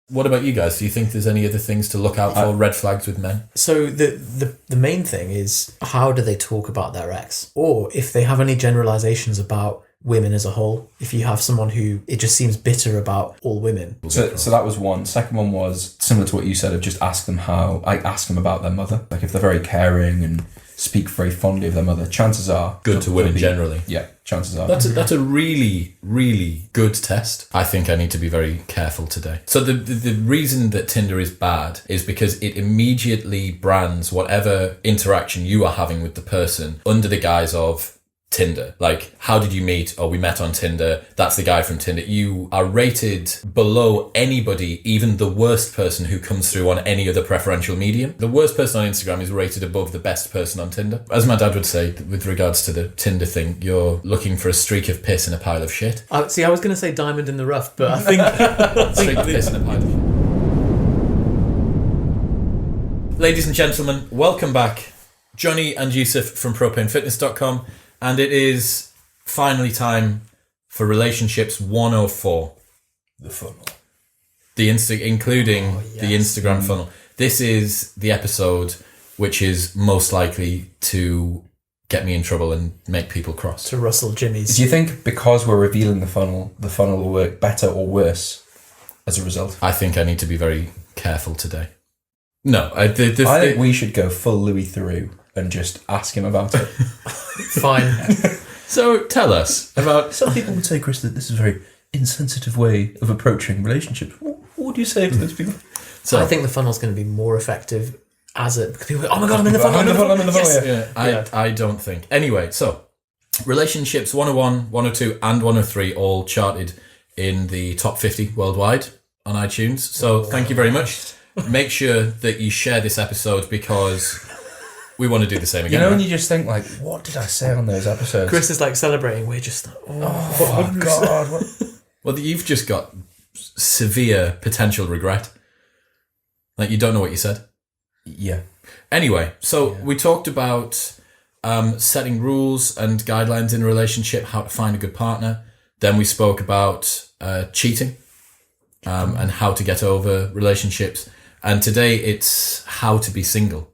What about you guys? Do you think there's any other things to look out for, red flags with men? So the main thing is, how do they talk about their ex? Or if they have any generalizations about women as a whole. If you have someone who, it just seems bitter about all women. So that was one. Second one was similar to what you said, of just ask them about their mother. Like if they're very caring and speak very fondly of their mother, chances are... Good to women generally. Yeah, chances are. That's a really, really good test. I think I need to be very careful today. So the reason that Tinder is bad is because it immediately brands whatever interaction you are having with the person under the guise of Tinder. Like, how did you meet? Oh, we met on Tinder. That's the guy from Tinder. You are rated below anybody, even the worst person who comes through on any other preferential medium. The worst person on Instagram is rated above the best person on Tinder. As my dad would say, with regards to the Tinder thing, you're looking for a streak of piss in a pile of shit. I was going to say diamond in the rough, but I think... streak of piss in a pile of shit. Ladies and gentlemen, welcome back. Jonny and Yusef from propanefitness.com. And it is finally time for Relationships 104. The funnel. Including the Instagram funnel. This is the episode which is most likely to get me in trouble and make people cross. To rustle jimmies. Do you think because we're revealing the funnel will work better or worse as a result? I think I need to be very careful today. No, I think we should go full Louis Theroux and just ask him about it. Fine. So tell us about... Some people would say, Chris, that this is a very insensitive way of approaching relationships. What would you say to those people? So I think the funnel's going to be more effective because people go, oh my God, I'm in the funnel. I'm in the funnel. Yes. I don't think. Anyway, so Relationships 101, 102 and 103 all charted in the top 50 worldwide on iTunes. So thank you very much. Make sure that you share this episode because... we want to do the same again. You know, when you just think, like, what did I say on those episodes? Chris is like celebrating. We're just, oh God. What? Well, you've just got severe potential regret. Like, you don't know what you said. Yeah. Anyway, so we talked about setting rules and guidelines in a relationship, how to find a good partner. Then we spoke about cheating and how to get over relationships. And today it's how to be single.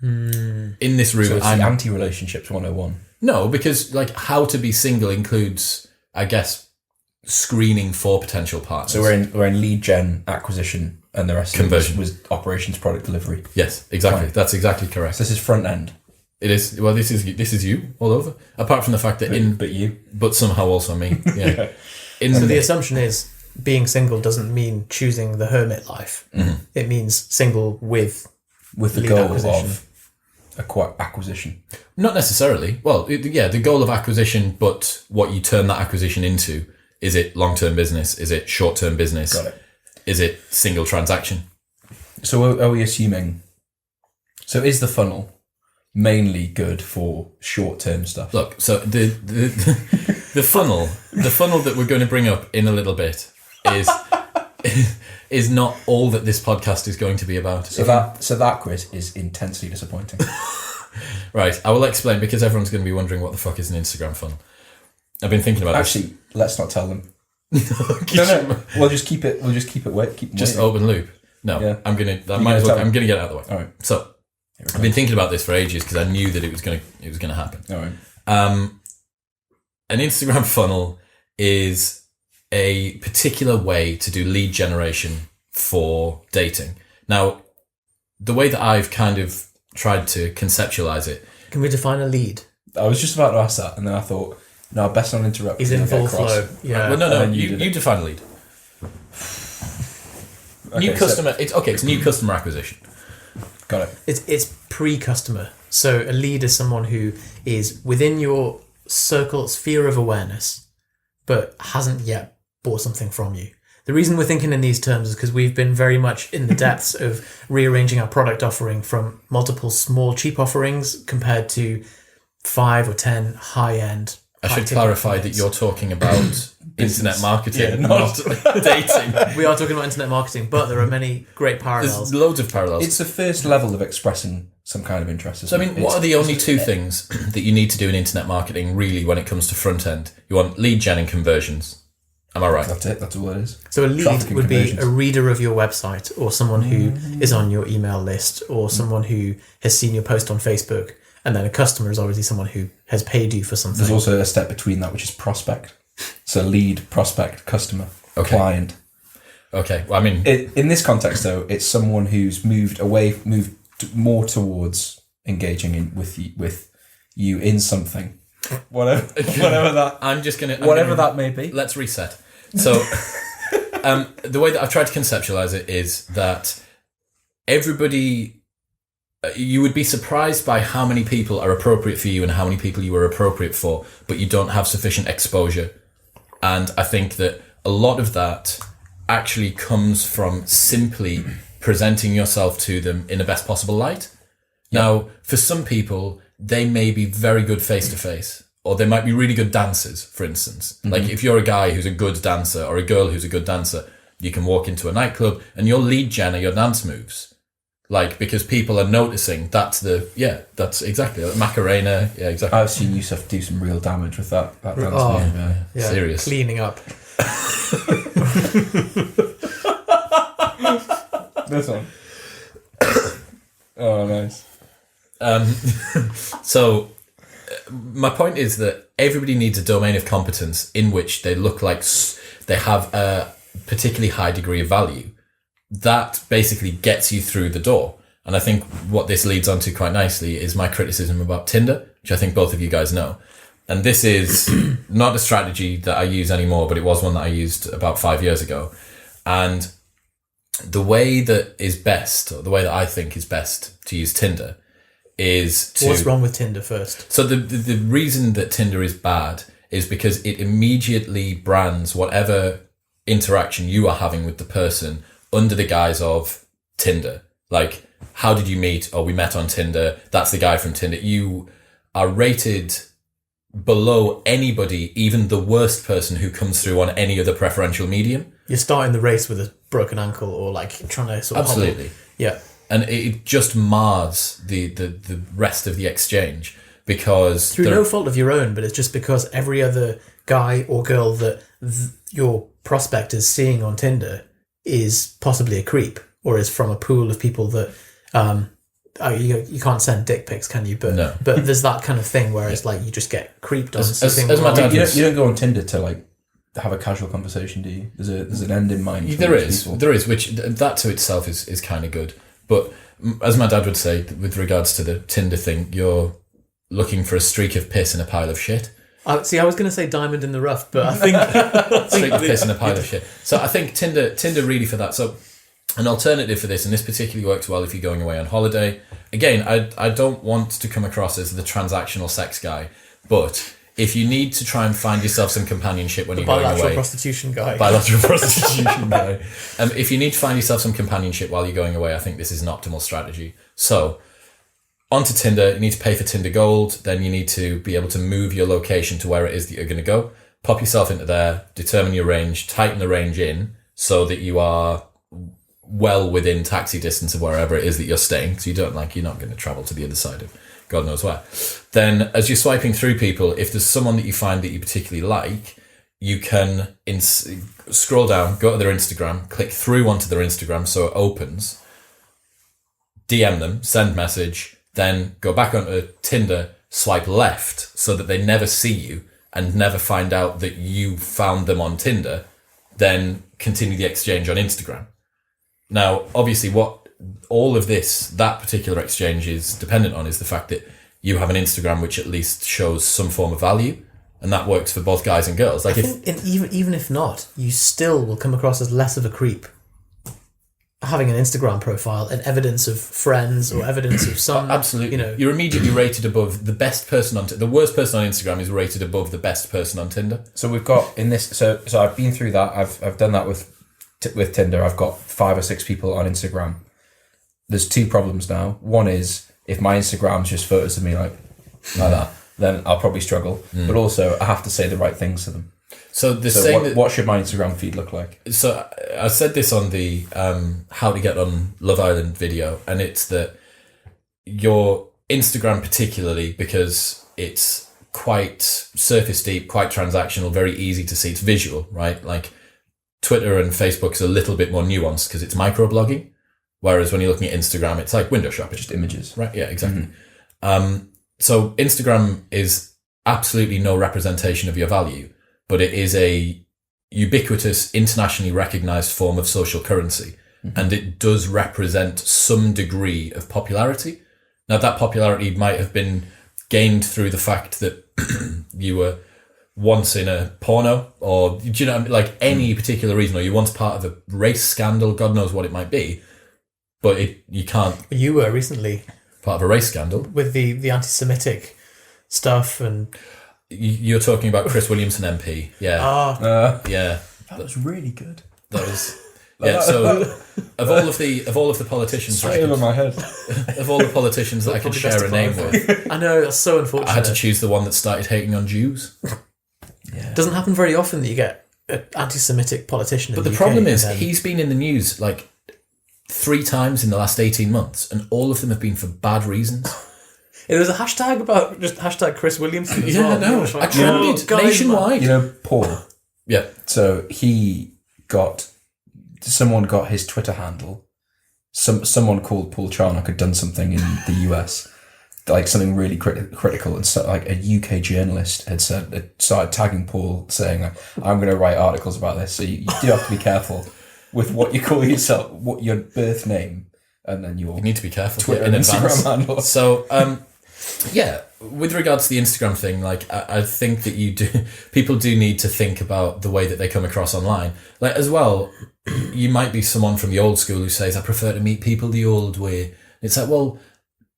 In this room, so it's the anti-relationships 101. No, because like how to be single includes, I guess, screening for potential partners. So we're in lead gen, acquisition, and the rest conversion was operations, product delivery. Yes, exactly. Fine. That's exactly correct. So this is front end. It is. Well, this is you all over. Apart from the fact that but somehow also me. Yeah. So the assumption is being single doesn't mean choosing the hermit life. Mm-hmm. It means single with the goal of acquisition. Not necessarily. Well, the goal of acquisition, but what you turn that acquisition into. Is it long-term business? Is it short-term business? Got it. Is it single transaction? So are we assuming... So is the funnel mainly good for short-term stuff? Look, so the funnel that we're going to bring up in a little bit is not all that this podcast is going to be about. So that, Chris, is intensely disappointing. Right, I will explain because everyone's going to be wondering what the fuck is an Instagram funnel. I've been thinking about this. Actually, let's not tell them. No. We'll just keep it. Just open loop. No, yeah. I'm gonna get it out of the way. All right. So I've been thinking about this for ages because I knew that it was gonna happen. All right. An Instagram funnel is a particular way to do lead generation for dating. Now, the way that I've kind of tried to conceptualize it. Can we define a lead? I was just about to ask that, and then I thought, no, best not interrupt. He's in full flow. Yeah. Well, no. You define a lead. New customer. It's new customer acquisition. Got it. It's pre-customer. So a lead is someone who is within your sphere of awareness, but hasn't yet bought something from you. The reason we're thinking in these terms is because we've been very much in the depths of rearranging our product offering from multiple small, cheap offerings compared to 5 or 10 high-end. I should clarify that you're talking about internet marketing, not dating. We are talking about internet marketing, but there are many great parallels. There's loads of parallels. It's the first level of expressing some kind of interest. So, I mean, what are the only two things that you need to do in internet marketing, really, when it comes to front end? You want lead gen and conversions. Am I right? That's it. That's all it is. So a lead Trafficking would be conversions. a reader of your website, or someone who is on your email list, or someone who has seen your post on Facebook. And then a customer is obviously someone who has paid you for something. There's also a step between that, which is prospect. So lead, prospect, customer, client. Okay. Well, I mean, In this context, though, it's someone who's moved more towards engaging with you in something, whatever that. I'm just gonna that may be. Let's reset. So, the way that I've tried to conceptualize it is that everybody. You would be surprised by how many people are appropriate for you and how many people you are appropriate for, but you don't have sufficient exposure. And I think that a lot of that actually comes from simply presenting yourself to them in the best possible light. Now, for some people, they may be very good face-to-face, or they might be really good dancers, for instance. Like if you're a guy who's a good dancer or a girl who's a good dancer, you can walk into a nightclub and your lead gen are your dance moves. Like, because people are noticing that's exactly like Macarena. Yeah, exactly. I've seen Yusef do some real damage with that dance move. Yeah, Serious. cleaning up. This one. Oh, nice. So, my point is that everybody needs a domain of competence in which they look like they have a particularly high degree of value. That basically gets you through the door. And I think what this leads on to quite nicely is my criticism about Tinder, which I think both of you guys know. And this is not a strategy that I use anymore, but it was one that I used about 5 years ago. And the way that is best, or the way that I think is best to use Tinder is to... What's wrong with Tinder first? So the reason that Tinder is bad is because it immediately brands whatever interaction you are having with the person under the guise of Tinder. Like, how did you meet? Oh, we met on Tinder. That's the guy from Tinder. You are rated below anybody, even the worst person who comes through on any other preferential medium. You're starting the race with a broken ankle, or like trying to sort of Absolutely. hobble. Yeah. And it just mars the rest of the exchange, because... Through no fault of your own, but it's just because every other guy or girl that your prospect is seeing on Tinder is possibly a creep, or is from a pool of people that you can't send dick pics, can you? But no. But there's that kind of thing where it's like you just get creeped on. As my dad you don't go on Tinder to like have a casual conversation, do you? There's an end in mind. There is, which that to itself is kind of good. But as my dad would say, with regards to the Tinder thing, you're looking for a streak of piss in a pile of shit. I was going to say diamond in the rough, but I think Straight piss in a pile of shit. So I think Tinder really for that. So an alternative for this, and this particularly works well if you're going away on holiday. Again, I don't want to come across as the transactional sex guy, but if you need to try and find yourself some companionship when you're going away, bilateral prostitution guy. If you need to find yourself some companionship while you're going away, I think this is an optimal strategy. So onto Tinder, you need to pay for Tinder Gold, then you need to be able to move your location to where it is that you're going to go. Pop yourself into there, determine your range, tighten the range in so that you are well within taxi distance of wherever it is that you're staying. So you're not going to travel to the other side of God knows where. Then as you're swiping through people, if there's someone that you find that you particularly like, you can scroll down, go to their Instagram, click through onto their Instagram so it opens, DM them, send message, then go back onto Tinder, swipe left so that they never see you and never find out that you found them on Tinder, then continue the exchange on Instagram. Now, obviously, what all of that particular exchange is dependent on is the fact that you have an Instagram which at least shows some form of value, and that works for both guys and girls. Like, even if not, you still will come across as less of a creep having an Instagram profile and evidence of friends or evidence of some... Absolutely. You're immediately rated above the best person on Tinder. The worst person on Instagram is rated above the best person on Tinder. So we've got in this... So I've been through that. I've done that with Tinder. I've got 5 or 6 people on Instagram. There's 2 problems now. One is if my Instagram's just photos of me like that, then I'll probably struggle. But also I have to say the right things to them. So what should my Instagram feed look like? So I said this on the How to Get on Love Island video, and it's that your Instagram particularly, because it's quite surface deep, quite transactional, very easy to see. It's visual, right? Like Twitter and Facebook is a little bit more nuanced because it's microblogging. Whereas when you're looking at Instagram, it's like window shopping. Just images. Right, yeah, exactly. So Instagram is absolutely no representation of your value, but it is a ubiquitous, internationally recognized form of social currency. And it does represent some degree of popularity. Now, that popularity might have been gained through the fact that you were once in a porno, or, do you know, like any particular reason, or you're once part of a race scandal, God knows what it might be. But you can't. You were recently part of a race scandal with the anti-Semitic stuff, and you're talking about Chris Williamson MP. Yeah, yeah. That was really good. That was So of all of the politicians, straight over my head. Of all the politicians that I could share a name with, I know that's so unfortunate. I had to choose the one that started hating on Jews. Yeah. It doesn't happen very often that you get an anti-Semitic politician. But the problem is, he's been in the news like 3 times in the last 18 months, and all of them have been for bad reasons. There was a hashtag about just hashtag Chris Williamson as well. No, I trended nationwide. You know, Paul. Yeah. So someone got his Twitter handle. Someone called Paul Charnock had done something in the US, like something really critical, and so, like a UK journalist had started tagging Paul, saying, like, "I'm going to write articles about this." So you do have to be careful with what you call yourself, what your birth name, and then you need to be careful Twitter in and advance. Instagram handle. So, yeah, with regards to the Instagram thing, like I think that people do need to think about the way that they come across online. Like as well, you might be someone from the old school who says, "I prefer to meet people the old way." It's like, well,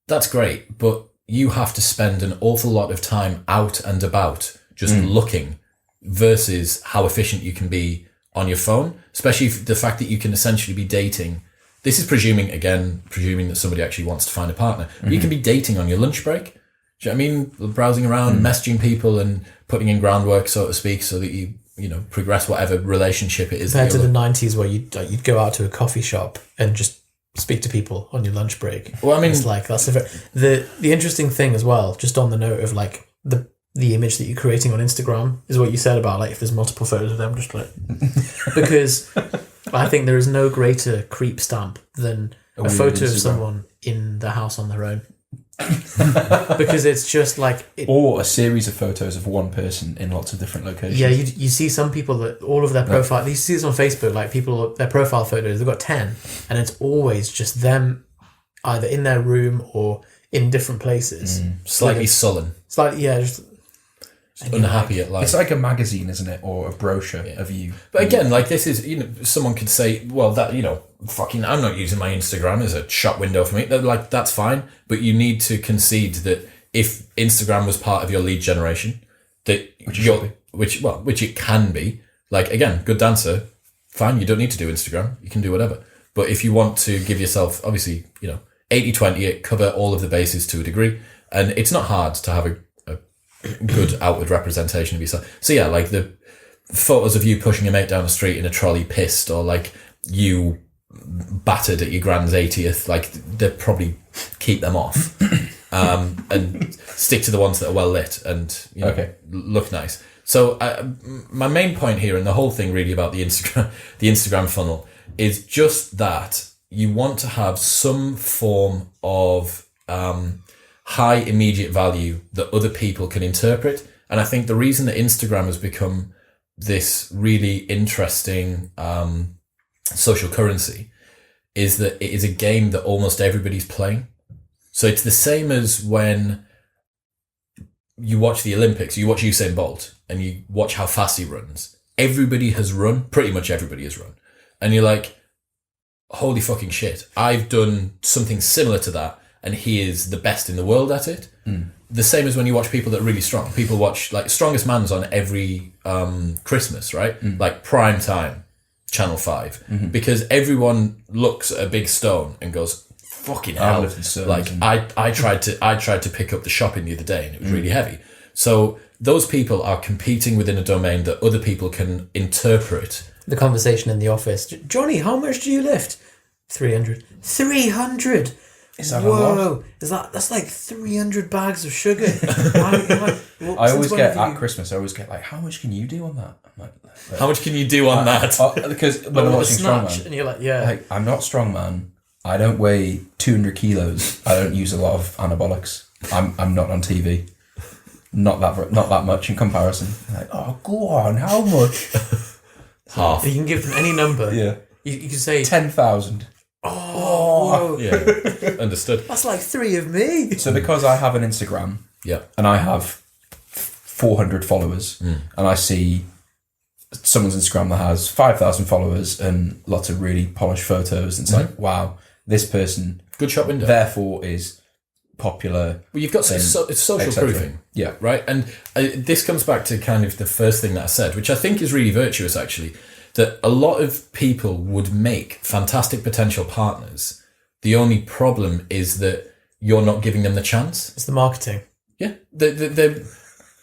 that's great, but you have to spend an awful lot of time out and about just looking versus how efficient you can be on your phone, especially the fact that you can essentially be dating. This is presuming that somebody actually wants to find a partner. You can be dating on your lunch break. Do you know what I mean? Browsing around, messaging people and putting in groundwork, so to speak, so that you progress whatever relationship it is. Compared to the 90s where you'd go out to a coffee shop and just speak to people on your lunch break. Well, I mean, it's like that's the interesting thing as well, just on the note of like the image that you're creating on Instagram is what you said about like if there's multiple photos of them, just like because I think there is no greater creep stamp than a photo of someone in the house on their own. Because it's just like or a series of photos of one person in lots of different locations. Yeah, you see some people that all of their profile. You see this on Facebook, like people their profile photos. They've got 10, and it's always just them either in their room or in different places, slightly sullen, just unhappy at life. It's like a magazine, isn't it, or a brochure of you? But again, like this is, someone could say, well, that fucking, I'm not using my Instagram as a shop window for me. They're like, that's fine, but you need to concede that if Instagram was part of your lead generation, that which it can be. Like again, good dancer, fine. You don't need to do Instagram. You can do whatever. But if you want to give yourself, obviously, 80-20 it, cover all of the bases to a degree, and it's not hard to have a good outward representation of yourself. So yeah, like the photos of you pushing a mate down the street in a trolley pissed, or like you battered at your grand's 80th, like they'd probably keep them off and stick to the ones that are well lit and look nice. So my main point here and the whole thing really about the Instagram funnel is just that you want to have some form of high immediate value that other people can interpret. And I think the reason that Instagram has become this really interesting social currency is that it is a game that almost everybody's playing. So it's the same as when you watch the Olympics, you watch Usain Bolt and you watch how fast he runs. Everybody has run, pretty much everybody has run. And you're like, holy fucking shit, I've done something similar to that and he is the best in the world at it. The same as when you watch people that are really strong. People watch like Strongest Man's on every Christmas, right? Like prime time, Channel 5. Because everyone looks at a big stone and goes, fucking hell. Like I tried to pick up the shopping the other day and it was really heavy. So those people are competing within a domain that other people can interpret. The conversation in the office. Johnny, how much do you lift? 300. 300? Is that a lot? Whoa! That's like 300 bags of sugar. I always get at Christmas. I always get like, how much can you do on that? I'm like, how much can you do on that? Because when I'm watching Strongman, and you're like, yeah, like, I'm not strongman. I don't weigh 200 kilos. I don't use a lot of anabolics. I'm not on TV. Not that much in comparison. Like, oh, go on, how much? Half. You can give them any number. Yeah. You can say 10,000. Oh, Yeah, understood. that's like 3 of me. So because I have an Instagram, Yeah, and I have 400 followers, and I see someone's Instagram that has 5,000 followers and lots of really polished photos, and it's like, wow, this person, good shop window. therefore is popular. Well, you've got it's social proofing. Yeah. Right? And this comes back to kind of the first thing that I said, which I think is really virtuous, actually, that a lot of people would make fantastic potential partners. The only problem is that you're not giving them the chance. It's the marketing. Yeah. They're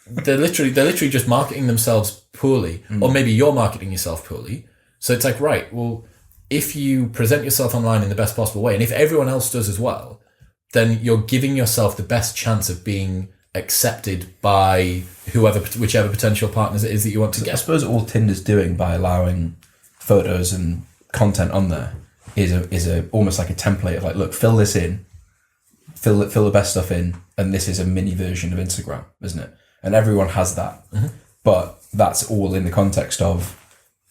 literally just marketing themselves poorly, or maybe you're marketing yourself poorly. So it's like, right, well, if you present yourself online in the best possible way, and if everyone else does as well, then you're giving yourself the best chance of being accepted by whichever potential partners it is that you want to I get. suppose all Tinder's doing by allowing photos and content on there is a almost like a template of like, look, fill this in, fill the best stuff in, and this is a mini version of Instagram, isn't it? And everyone has that, but that's all in the context of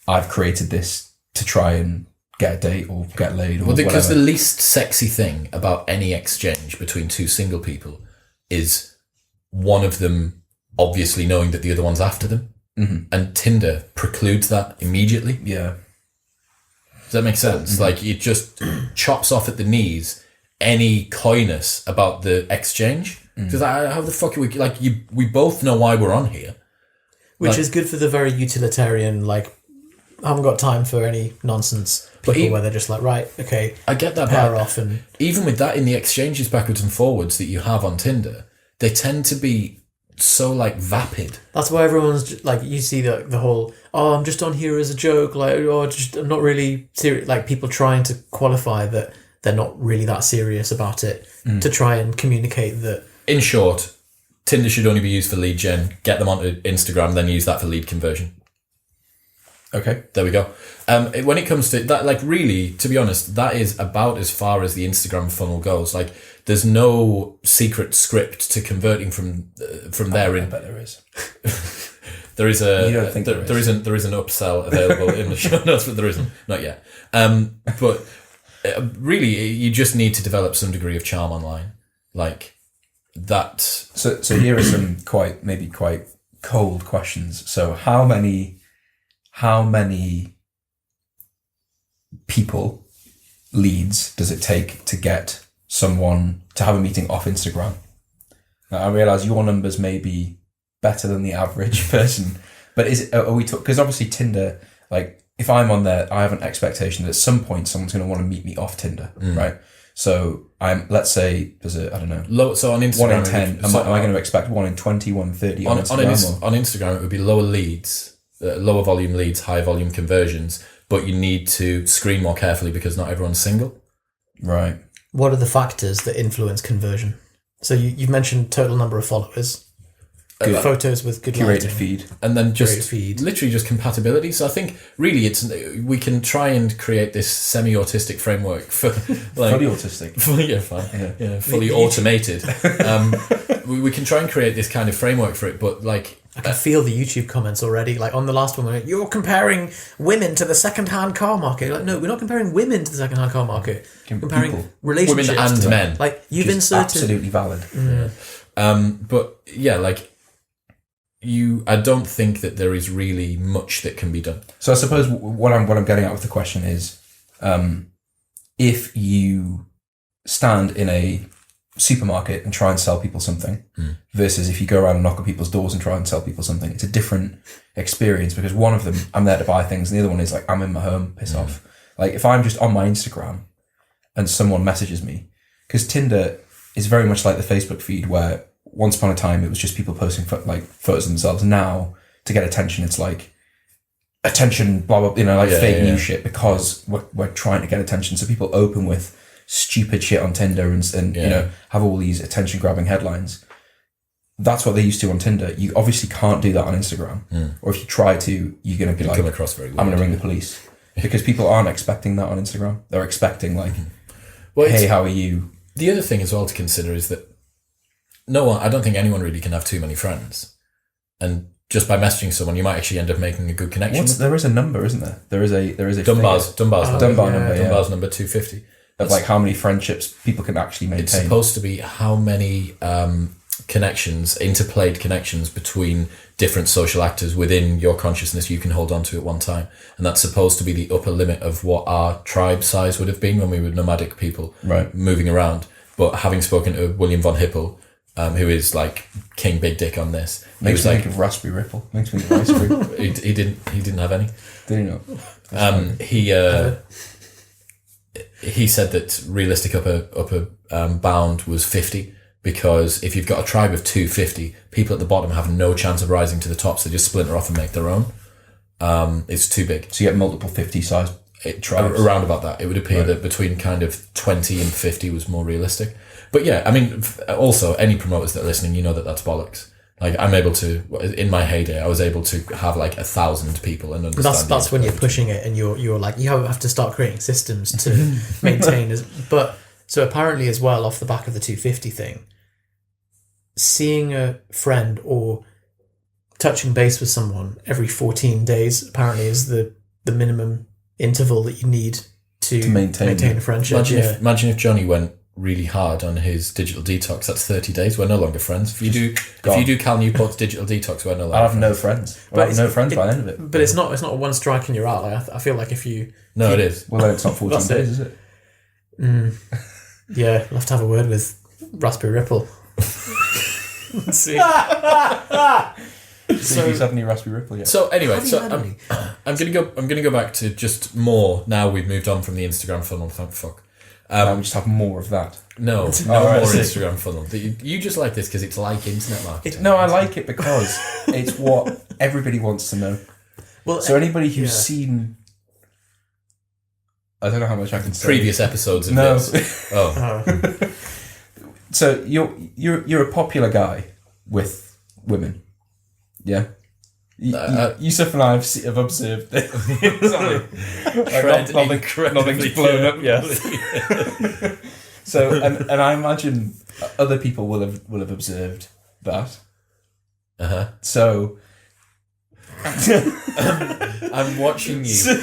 I've created this to try and get a date or get laid or whatever. Because the least sexy thing about any exchange between two single people is one of them obviously knowing that the other one's after them. And Tinder precludes that immediately. Yeah. Does that make sense? Like, it just chops off at the knees any coyness about the exchange. Because how the fuck are we... Like, we both know why we're on here. Which is good for the very utilitarian, like, I haven't got time for any nonsense people where they're just like, right, okay, I get that, pair but off. And even with that, in the exchanges backwards and forwards that you have on Tinder, they tend to be so, like, vapid. that's why everyone's like, you see the whole, oh, I'm just on here as a joke, like, oh, just I'm not really serious. Like, people trying to qualify that they're not really that serious about it to try and communicate that. In short, Tinder should only be used for lead gen. Get them onto Instagram, then use that for lead conversion. Okay. There we go. When it comes to that, like, really, to be honest, that is about as far as the Instagram funnel goes. Like, there's no secret script to converting from there. I bet there is. There is a. You don't think there isn't an upsell available in the show notes, but there isn't. Not yet. But really, you just need to develop some degree of charm online, like that. So here are some quite cold questions. So how many people, leads, does it take to get someone to have a meeting off Instagram? Now, I realise your numbers may be better than the average person, but are we because obviously Tinder, like, if I'm on there, I have an expectation that at some point someone's going to want to meet me off Tinder, right? So let's say there's I don't know. So on Instagram, 1 in 10. Am I going to expect 1 in 20, 1 in 30 on Instagram? On Instagram, it would be lower leads, lower volume leads, high volume conversions, but you need to screen more carefully because not everyone's single. Right. What are the factors that influence conversion? So you've mentioned total number of followers, photos with good Curated lighting, feed. And then just feed. literally just compatibility. So I think really we can try and create this semi-autistic framework for, like, Fully autistic. Fully automated. We can try and create this kind of framework for it, but like, I can feel the YouTube comments already. Like on the last one, like, you're comparing women to the second-hand car market. Like, no, we're not comparing women to the second-hand car market. We're comparing people. relationships, Women and to men. Like, you've Which is inserted absolutely valid. But yeah, like, I don't think that there is really much that can be done. So I suppose what I'm getting at with the question is, if you stand in a supermarket and try and sell people something versus if you go around and knock on people's doors and try and sell people something, it's a different experience, because one of them, I'm there to buy things, and the other one is like, I'm in my home, piss off. Like, if I'm just on my Instagram and someone messages me, because Tinder is very much like the Facebook feed, where once upon a time it was just people posting photos of themselves. Now, to get attention, it's like attention, blah blah, fake news shit, because we're trying to get attention. So people open with stupid shit on Tinder and you know, have all these attention grabbing headlines. That's what they used to on Tinder. You obviously can't do that on Instagram. Or if you try to, you're going to be like, come across very weird. I'm going to ring the police. Because people aren't expecting that on Instagram. They're expecting like, well, hey, how are you? The other thing as well to consider is that I don't think anyone really can have too many friends. And just by messaging someone, you might actually end up making a good connection. There is a number, isn't there? There is a Dunbar's number. Dunbar's number 250. Of like how many friendships people can actually maintain. It's supposed to be how many connections, interplayed connections between different social actors within your consciousness you can hold on to at one time. And that's supposed to be the upper limit of what our tribe size would have been when we were nomadic people moving around. But having spoken to William von Hippel, who is like King Big Dick on this, makes me think of Raspberry Ripple. Makes me think of ice cream. he didn't have any. Did he not? He said that realistic upper bound was 50. Because if you've got a tribe of 250, people at the bottom have no chance of rising to the top, so they just splinter off and make their own. It's too big. So you get multiple 50-size tribes? Around about that. It would appear that between kind of 20 and 50 was more realistic. But yeah, I mean, also, any promoters that are listening, you know that that's bollocks. Like, I'm able to, in my heyday, I was able to have like 1,000 people and understand. That's when you're pushing it and you're like, you have to start creating systems to maintain. But so apparently as well, off the back of the 250 thing, seeing a friend or touching base with someone every 14 days apparently is the minimum interval that you need to maintain a friendship. Imagine if Jonny went really hard on his digital detox. That's 30 days. We're no longer friends. If you do Cal Newport's digital detox, we're no longer. I have no friends. I'll have no friends by the end of it. But it's not a one strike and you're out. Like, I feel like if you it is. Well, then it's not 14 days, is it? Yeah, we'll have to have a word with Raspberry Ripple. Let's see. So he's had any Raspberry Ripple yet? So anyway, I'm gonna go back to just more. Now we've moved on from the Instagram funnel. Thank fuck. We just have more of that. No more Instagram funnel. You just like this because it's like internet marketing. No, I like it because it's what everybody wants to know. Well, so anybody who's seen, I don't know how much I can say. Previous episodes of this. So you're a popular guy with women, yeah. Yusef and I have observed this. Nothing's blown up yet. So and I imagine other people will have observed that. So I'm watching you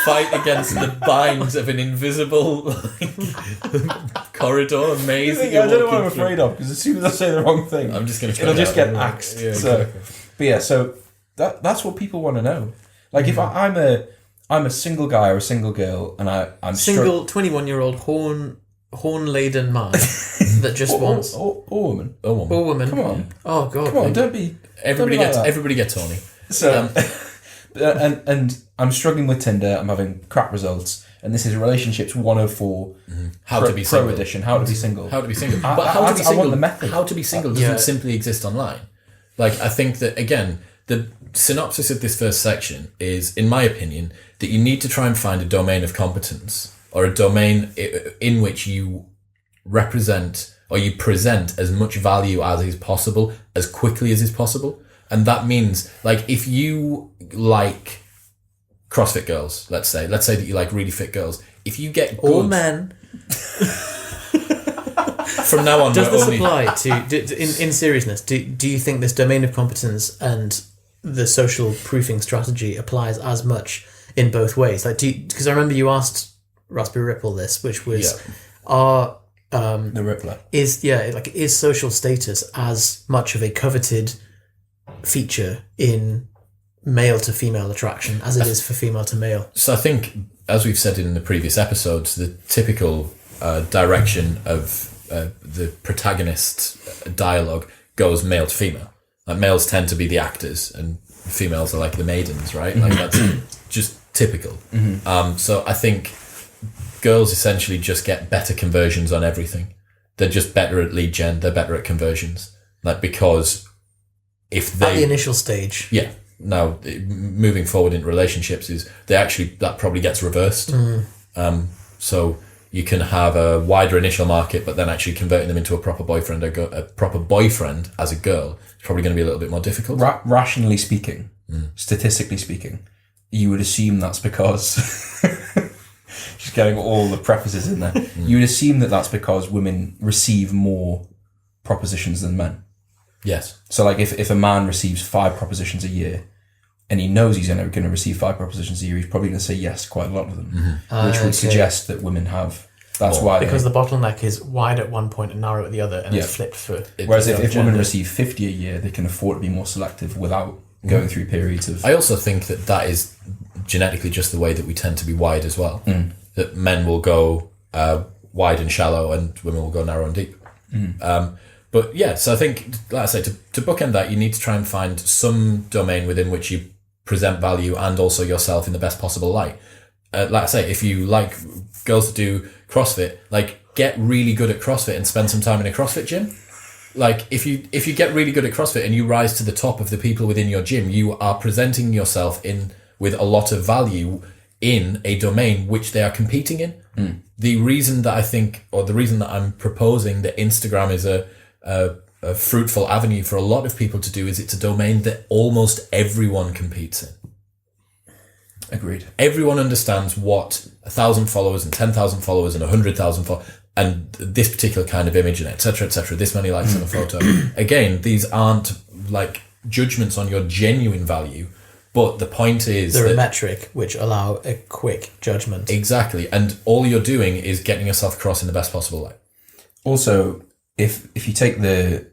fight against the binds of an invisible corridor maze. I don't know what I'm afraid of, because as soon as I say the wrong thing, I'm just going to it'll just get axed. Yeah, so, exactly. But yeah, so that's what people want to know. Like if I'm a single guy or a single girl, and I'm single 21-year-old horn-laden man that just wants or woman. Or woman. Come on. Oh god. Come on, don't be. Everybody gets horny. So, and I'm struggling with Tinder. I'm having crap results, and this is Relationships 104. How to be single. Pro edition. How to be single. How to be single. I want the method. How to be single doesn't simply exist online. Like, I think that, again, the synopsis of this first section is, in my opinion, that you need to try and find a domain of competence, or a domain in which you represent or you present as much value as is possible, as quickly as is possible. And that means, like, if you like CrossFit girls, let's say that you like really fit girls, if you get good... All men. From now on, does this apply to in seriousness? Do you think this domain of competence and the social proofing strategy applies as much in both ways? Like, because I remember you asked Raspberry Ripple this, which was the Rippler is social status as much of a coveted feature in male to female attraction as it is for female to male? So I think, as we've said in the previous episodes, the typical direction of the protagonist dialogue goes male to female. Like, males tend to be the actors and females are like the maidens, right? Like, that's just typical. So I think girls essentially just get better conversions on everything. They're just better at lead gen. They're better at conversions. Like, because if they... At the initial stage. Yeah. Now, moving forward in relationships that probably gets reversed. So you can have a wider initial market, but then actually converting them into a proper boyfriend as a girl is probably going to be a little bit more difficult. Rationally speaking, statistically speaking, you would assume that's because just getting all the prefaces in there. You would assume that that's because women receive more propositions than men. Yes. So like if a man receives 5 propositions a year and he knows he's going to receive 5 propositions a year, he's probably going to say yes to quite a lot of them, which would suggest that women have. That's why because the bottleneck is wide at one point and narrow at the other, and it's flipped for. Whereas if women receive 50 a year, they can afford to be more selective without going through periods of. I also think that is genetically just the way that we tend to be wide as well. That men will go wide and shallow, and women will go narrow and deep. But yeah, so I think, like I say, to bookend that, you need to try and find some domain within which you present value and also yourself in the best possible light. Like I say, if you like girls that do CrossFit, like get really good at CrossFit and spend some time in a CrossFit gym. Like if you get really good at CrossFit and you rise to the top of the people within your gym, you are presenting yourself with a lot of value in a domain which they are competing in. The reason that I think, or the reason that I'm proposing that Instagram is a fruitful avenue for a lot of people to do is it's a domain that almost everyone competes in. Agreed. Everyone understands what 1,000 followers and 10,000 followers and 100,000 followers and this particular kind of image and etc., this many likes on a photo. Again, these aren't like judgments on your genuine value, but the point is they're a metric which allow a quick judgment. Exactly. And all you're doing is getting yourself across in the best possible light. Also, if you take the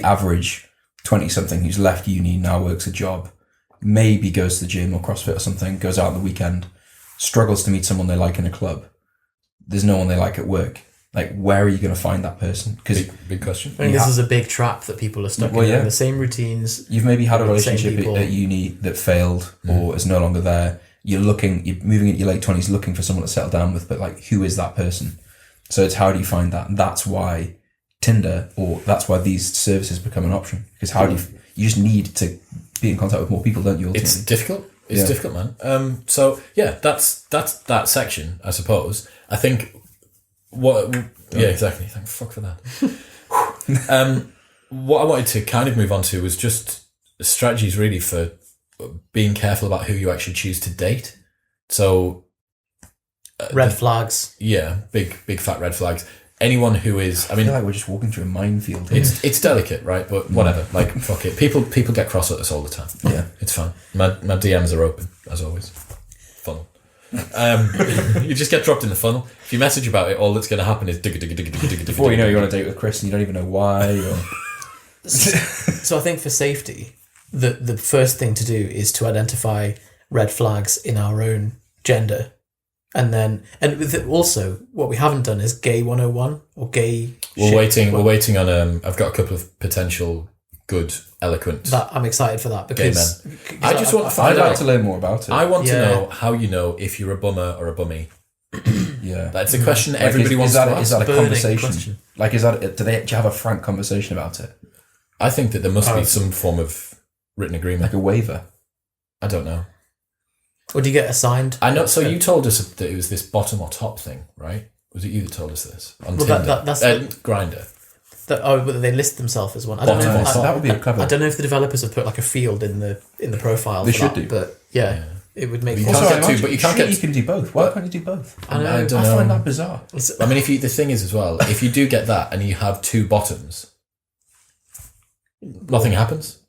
average 20-something who's left uni, now works a job, maybe goes to the gym or CrossFit or something, goes out on the weekend, struggles to meet someone they like in a club, there's no one they like at work. Like, where are you going to find that person? Because big question. I think this is a big trap that people are stuck in. The same routines. You've maybe had a relationship at uni that failed or is no longer there. You're moving into your late 20s looking for someone to settle down with, but like, who is that person? So it's how do you find that? And that's why Tinder, or that's why these services become an option. Because you just need to be in contact with more people, don't you? Ultimately? It's difficult. It's difficult, man. So yeah, that's that section, I suppose. I think exactly. Thank fuck for that. What I wanted to kind of move on to was just strategies really for being careful about who you actually choose to date. So red flags. Yeah, big fat red flags. Anyone who is, I mean, feel like we're just walking through a minefield. It's delicate, right? But whatever. Like, fuck it. People get cross at us all the time. Yeah, it's fine. My DMs are open as always. Funnel. You just get dropped in the funnel. If you message about it, all that's going to happen is before you know you're on a date with Chris and you don't even know why. So I think for safety, the first thing to do is to identify red flags in our own gender. And also, what we haven't done is gay 101 or gay. We're waiting on. I've got a couple of potential good, eloquent. I'm excited for that because gay men. I just want to find out. I'd like to learn more about it. I want to know how you know if you're a bummer or a bummy. Yeah, that's a question that everybody wants to ask. Is that a conversation? Question. Like, do you have a frank conversation about it? I think that there must be some form of written agreement, like a waiver. I don't know. Or do you get assigned? I know. So you told us that it was this bottom or top thing, right? Was it you that told us this on Tinder? That's Grindr. But they list themselves as one. I don't know. That would be clever. I don't know if the developers have put like a field in the profile. They should do, but yeah. It would make. You can do both. Why can't you do both? I find that bizarre. I mean, the thing is as well, if you do get that and you have 2 bottoms, nothing happens.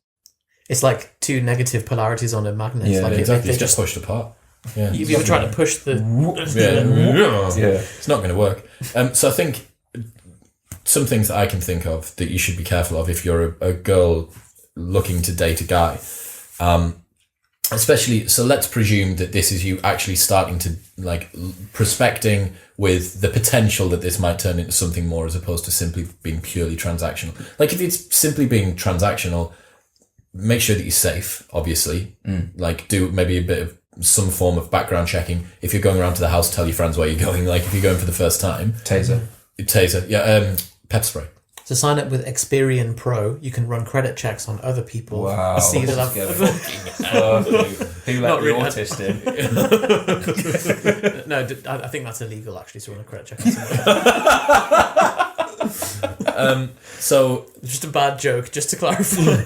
It's like 2 negative polarities on a magnet. Yeah, like exactly. They just pushed apart. Yeah, you've ever tried to push the. It's not going to work. So I think some things that I can think of that you should be careful of if you're a girl looking to date a guy. Especially, so let's presume that this is you actually starting to like prospecting with the potential that this might turn into something more as opposed to simply being purely transactional. Like if it's simply being transactional, make sure that you're safe, obviously. Like do maybe a bit of some form of background checking. If you're going around to the house, tell your friends where you're going. Like if you're going for the first time. Taser. Yeah. Pepper spray. So sign up with Experian Pro. You can run credit checks on other people. Wow. See that Who let the autist in? No, I think that's illegal actually to run a credit check on someone. So just a bad joke, just to clarify.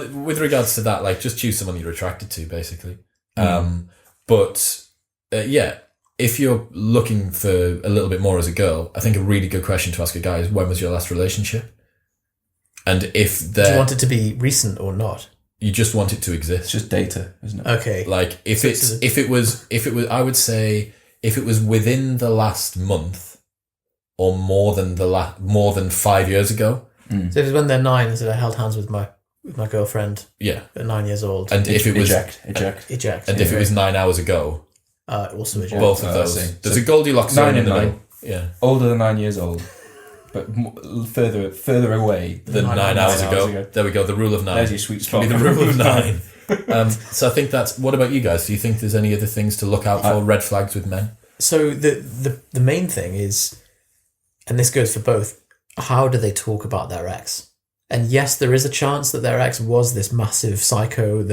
with regards to that, like, just choose someone you're attracted to, basically. But if you're looking for a little bit more as a girl, I think a really good question to ask a guy is, when was your last relationship? And if do you want it to be recent or not? You just want it to exist. It's just data, isn't it? Okay. Like, if it was, I would say, if it was within the last month or more than 5 years ago. So if it was when they're 9, so I held hands with my girlfriend. Yeah. At 9 years old. And if it was eject. And if it was 9 hours ago. Also eject. Both of those. There's a Goldilocks zone in the middle. Yeah. Older than 9 years old, but further away than 9 hours ago. There we go. The rule of 9. There's your sweet spot. The rule of 9. So I think that's. What about you guys? Do you think there's any other things to look out for? Red flags with men? So the main thing is, and this goes for both, how do they talk about their ex? And yes, there is a chance that their ex was this massive psycho,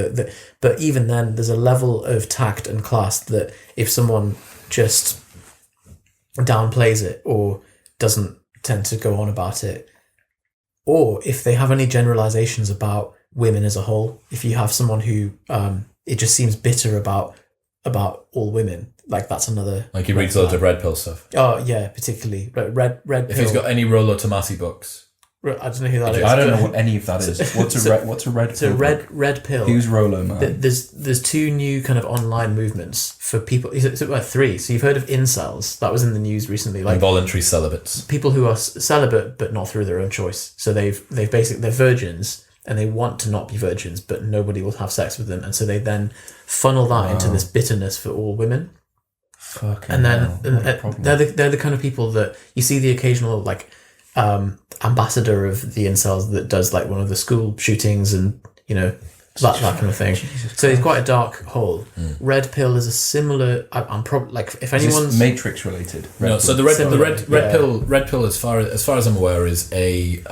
but even then, there's a level of tact and class that if someone just downplays it or doesn't tend to go on about it, or if they have any generalizations about women as a whole, if you have someone who it just seems bitter about all women, like that's another. Like he reads loads of red pill stuff. Oh yeah, particularly red pill. If he's got any Rollo Tomasi books. I don't know who that is. I don't know what any of that is. What's a red pill? So red pill. Who's Rollo, man? There's 2 new kind of online movements for people. Well, 3. So you've heard of incels. That was in the news recently. Like involuntary celibates. People who are celibate but not through their own choice. So they're virgins and they want to not be virgins, but nobody will have sex with them, and so they then funnel that into this bitterness for all women. Fucking hell, they're the kind of people that you see the occasional like. Ambassador of the incels that does like one of the school shootings and that kind of thing. So it's quite a dark hole. Red pill is a similar. I'm probably like if anyone's Matrix related. So the red pill as far as I'm aware is a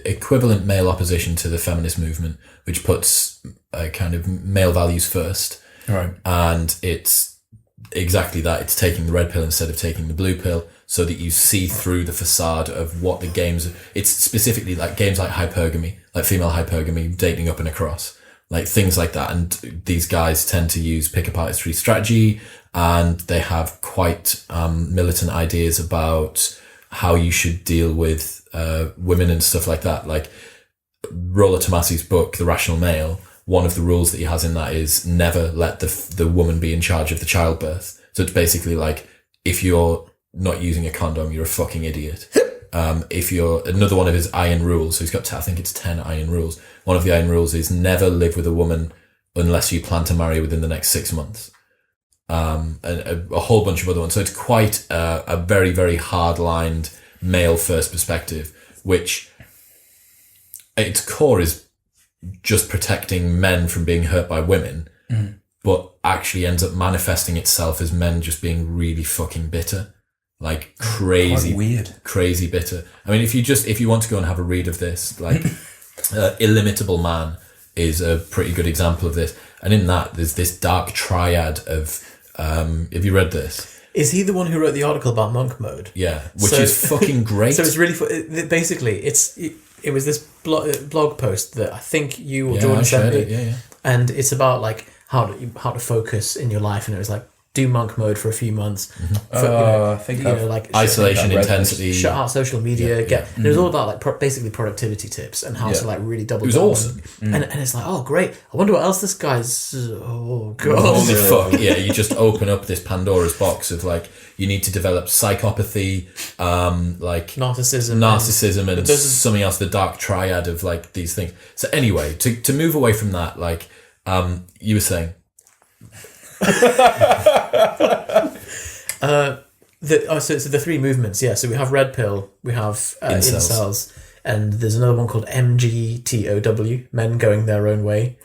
equivalent male opposition to the feminist movement, which puts kind of male values first. Right. And it's exactly that. It's taking the red pill instead of taking the blue pill, so that you see through the facade of what the games. It's specifically like games like hypergamy, like female hypergamy, dating up and across, like things like that. And these guys tend to use pick-up artistry strategy, and they have quite militant ideas about how you should deal with women and stuff like that. Like Rollo Tomasi's book, The Rational Male, one of the rules that he has in that is never let the woman be in charge of the childbirth. So it's basically like, if you're not using a condom, you're a fucking idiot. If you're another one of his iron rules, so he's got I think it's 10 iron rules. One of the iron rules is never live with a woman unless you plan to marry within the next 6 months. And a whole bunch of other ones. So it's quite a very, very hard-lined male first perspective, which at its core is just protecting men from being hurt by women, but actually ends up manifesting itself as men just being really fucking bitter. Like crazy, weird, crazy bitter. I mean, if you want to go and have a read of this, like Illimitable Man is a pretty good example of this. And in that, there's this dark triad of, have you read this? Is he the one who wrote the article about monk mode? Yeah, which is fucking great. So it's really, basically, it was this blog post that I think you or Jordan sent me. Yeah. And it's about like how to focus in your life, and it was like, do monk mode for a few months. I think like isolation, intensity, shut out social media. It was all about like basically productivity tips and how to like really double. It was awesome, and it's like, oh great! I wonder what else this guy's. Oh god! Holy fuck! Yeah, you just open up this Pandora's box of like, you need to develop psychopathy, like narcissism, and something else. The dark triad of like these things. So anyway, to move away from that, like you were saying. So the 3 movements, yeah. So we have red pill, we have incels, and there's another one called MGTOW, men going their own way.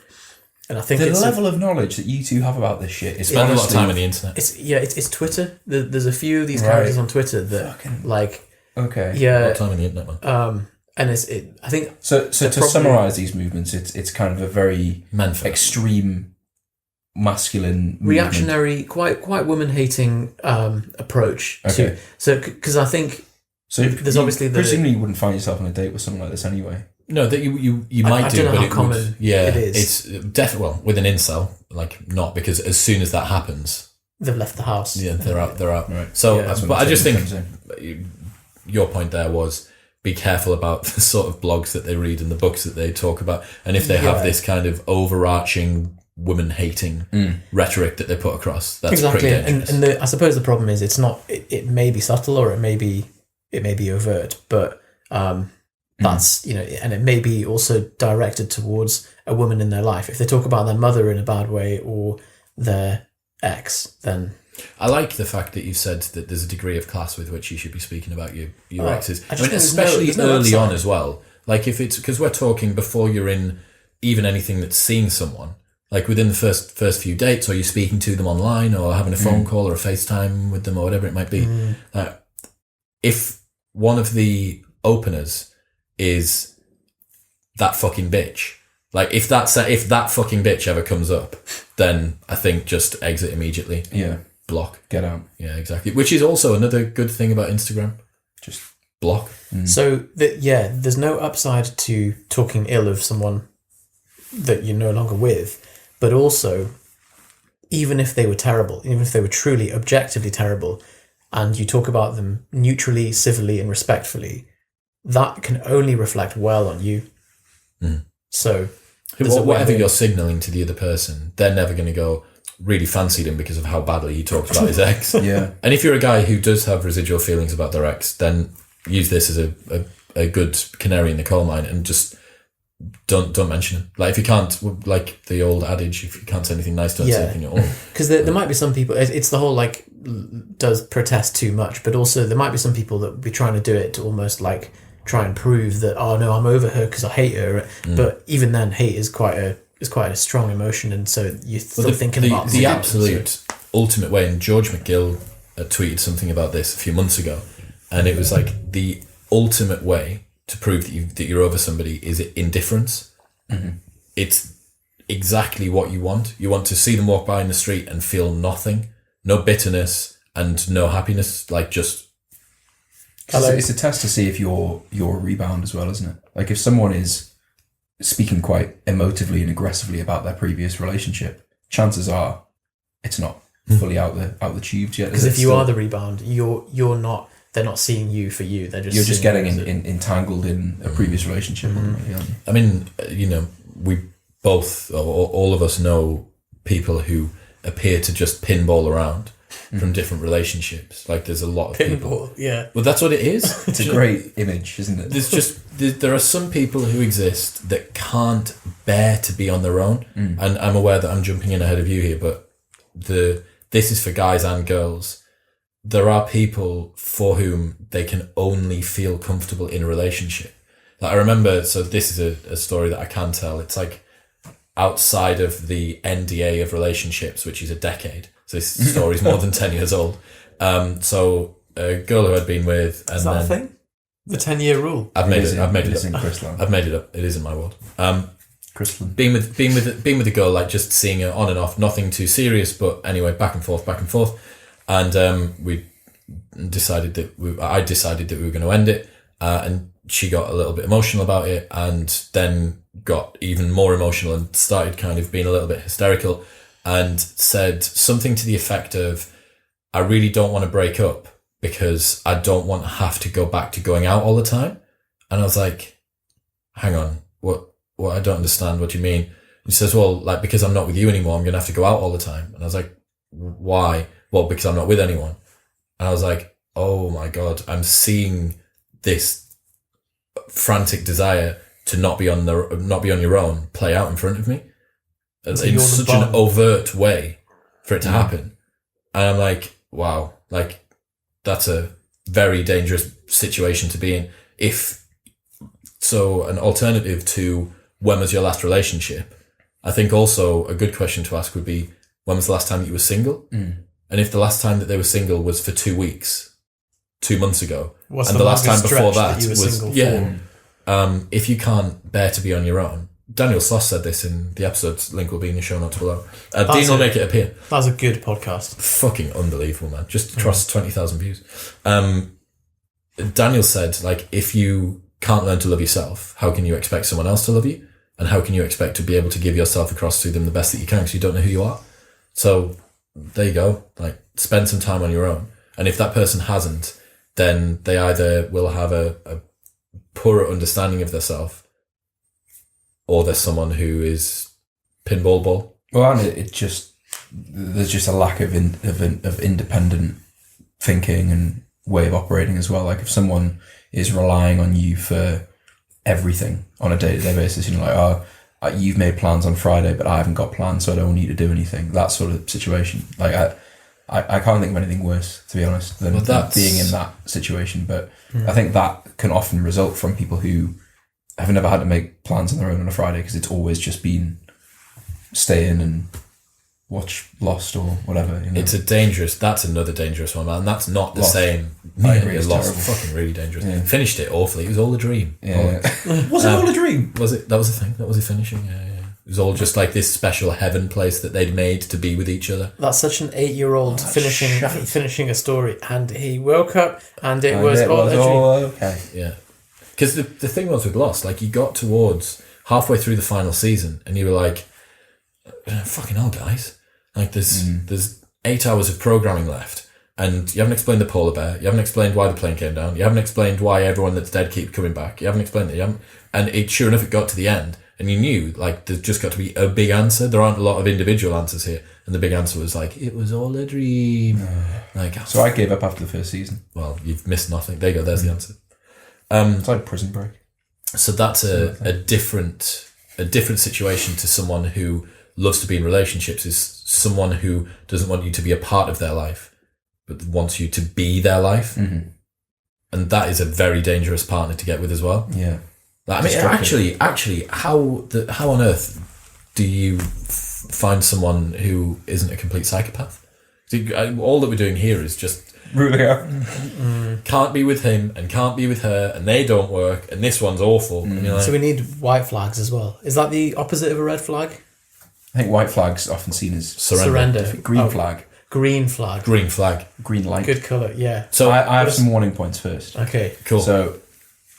And I think the level of knowledge that you two have about this shit is honestly, a lot of time on the internet. It's Twitter. There's a few of these characters on Twitter that like Okay. Yeah. What time on the internet, man? And I think So to summarize these movements, it's kind of a very Men-for. extreme masculine movement. reactionary, quite woman-hating approach Okay. because I think So there's obviously presumably you wouldn't find yourself on a date with someone like this anyway. No, that you might I do, don't know but how it common would. Yeah, it is. It's definitely with an incel, like not, because as soon as that happens, they've left the house. yeah, they're out. They're out. Right. So, Yeah. That's when but I the just turning think comes your point there was be careful about the sort of blogs that they read and the books that they talk about, and if they have Yeah. this kind of overarching woman-hating rhetoric that they put across, that's Exactly, pretty dangerous. and I suppose the problem is it's not. It may be subtle or it may be overt, but that's and it may be also directed towards a woman in their life. If they talk about their mother in a bad way or their ex, then I like the fact that you said that there's a degree of class with which you should be speaking about your exes. I I just mean, think especially there's no early on upside. as well. Like if it's because we're talking before you're in even anything that's seeing someone, like within the first few dates, or you're speaking to them online, or having a phone call or a FaceTime with them, or whatever it might be. If one of the openers is that fucking bitch, like if that fucking bitch ever comes up, then I think just exit immediately. Yeah. Block. Get out. Yeah, exactly. Which is also another good thing about Instagram. Just Block. So there's no upside to talking ill of someone that you're no longer with, but also, even if they were terrible, even if they were truly objectively terrible, and you talk about them neutrally, civilly, and respectfully, that can only reflect well on you. So there's a way Whatever of- you're signalling to the other person, they're never going to go, really fancied him because of how badly he talked about his ex. Yeah. And if you're a guy who does have residual feelings about their ex, then use this as a good canary in the coal mine and just don't mention him. Like if you can't, like the old adage, if you can't say anything nice, don't say Yeah. anything at all. Because there might be some people, it's the whole like does protest too much, but also there might be some people that would be trying to do it to almost like try and prove that, oh no, I'm over her because I hate her. But even then, hate is quite a strong emotion, and so you're still thinking about the absolute ultimate way. And George McGill tweeted something about this a few months ago, and it was like the ultimate way to prove that you're over somebody is indifference. It's exactly what you want. You want to see them walk by in the street and feel nothing, no bitterness and no happiness, like just. It's a test to see if you're a rebound as well, isn't it? Like if someone is speaking quite emotively and aggressively about their previous relationship, chances are it's not fully out the tubes yet. Because if you are the rebound, you're not. They're not seeing you for you. They're just you're just seeing getting you as entangled in a previous relationship. I mean, we both, or all of us, know people who appear to just pinball around from different relationships. Like there's a lot of people. pinball. Yeah. Well, that's what it is. It's a great image, isn't it? There are some people who exist that can't bear to be on their own, and I'm aware that I'm jumping in ahead of you here, but this is for guys and girls. There are people for whom they can only feel comfortable in a relationship. Like I remember, so this is a story that I can tell. It's like outside of the NDA of relationships, which is a decade. So this story is more than 10 years old. So a girl who I'd been with, and Is that a then thing? The 10-year rule. I've made it in up. Chrisland. I've made it up. It is in my world. Chrisland. Being with a girl, like just seeing her on and off, nothing too serious, but anyway, back and forth, and I decided that we were going to end it, and she got a little bit emotional about it, and then got even more emotional and started kind of being a little bit hysterical, and said something to the effect of, "I really don't want to break up because I don't want to have to go back to going out all the time." And I was like, "Hang on, what? I don't understand. What do you mean?" He says, "Well, like because I'm not with you anymore, I'm going to have to go out all the time." And I was like, "Why?" "Well, because I'm not with anyone." And I was like, "Oh my God, I'm seeing this frantic desire to not be on your own play out in front of me So in you're the such bum. an overt way for it to happen." And I'm like, wow, like that's a very dangerous situation to be in. So an alternative to when was your last relationship, I think also a good question to ask would be, when was the last time that you were single? And if the last time that they were single was for 2 weeks, 2 months ago. What's And the the last time longest before stretch that you were was, single for? if you can't bear to be on your own. Daniel Sloss said this in the episode's link will be in the show notes below. Dean will make it appear. That's a good podcast. Fucking unbelievable, man. Just crossed 20,000 views. Daniel said, like, if you can't learn to love yourself, how can you expect someone else to love you? And how can you expect to be able to give yourself across to them the best that you can because you don't know who you are? So there you go. Like, spend some time on your own. And if that person hasn't, then they either will have a poorer understanding of themselves, or there's someone who is pinball ball. Well, and there's just a lack of independent thinking and way of operating as well. Like if someone is relying on you for everything on a day-to-day basis, you know, like, oh, you've made plans on Friday, but I haven't got plans, so I don't want you to do anything. That sort of situation. Like I can't think of anything worse, to be honest, than being in that situation. But I think that can often result from people who have never had to make plans on their own on a Friday because it's always just been stay in and watch Lost or whatever. You know? That's another dangerous one, man. That's not the Lost. Same. I agree, it's Lost. Fucking really dangerous. Yeah. Finished it awfully. It was all a dream. Yeah. Was it all a dream? Was it? That was the thing. That was the finishing. Yeah. It was all just like this special heaven place that they'd made to be with each other. That's such an 8-year-old finishing a story, and he woke up, and it was all a dream. Okay. Yeah. Because the thing was with Lost, like you got towards halfway through the final season and you were like, fucking hell, guys. Like there's 8 hours of programming left and you haven't explained the polar bear. You haven't explained why the plane came down. You haven't explained why everyone that's dead keep coming back. You haven't explained it. And sure enough, it got to the end and you knew like there's just got to be a big answer. There aren't a lot of individual answers here. And the big answer was like, it was all a dream. So I gave up after the first season. Well, you've missed nothing. There you go. There's the answer. It's like Prison Break. So that's a different situation to someone who loves to be in relationships, is someone who doesn't want you to be a part of their life, but wants you to be their life. Mm-hmm. And that is a very dangerous partner to get with as well. Yeah. I mean, actually, how on earth do you find someone who isn't a complete psychopath? All that we're doing here is just ruling out. Can't be with him and can't be with her and they don't work and this one's awful. And you're like, so we need white flags as well. Is that the opposite of a red flag? I think white flag's often seen as surrender. Green flag. Green flag. Green flag. Green light. Good colour, yeah. So I have some warning points first. Okay. Cool. So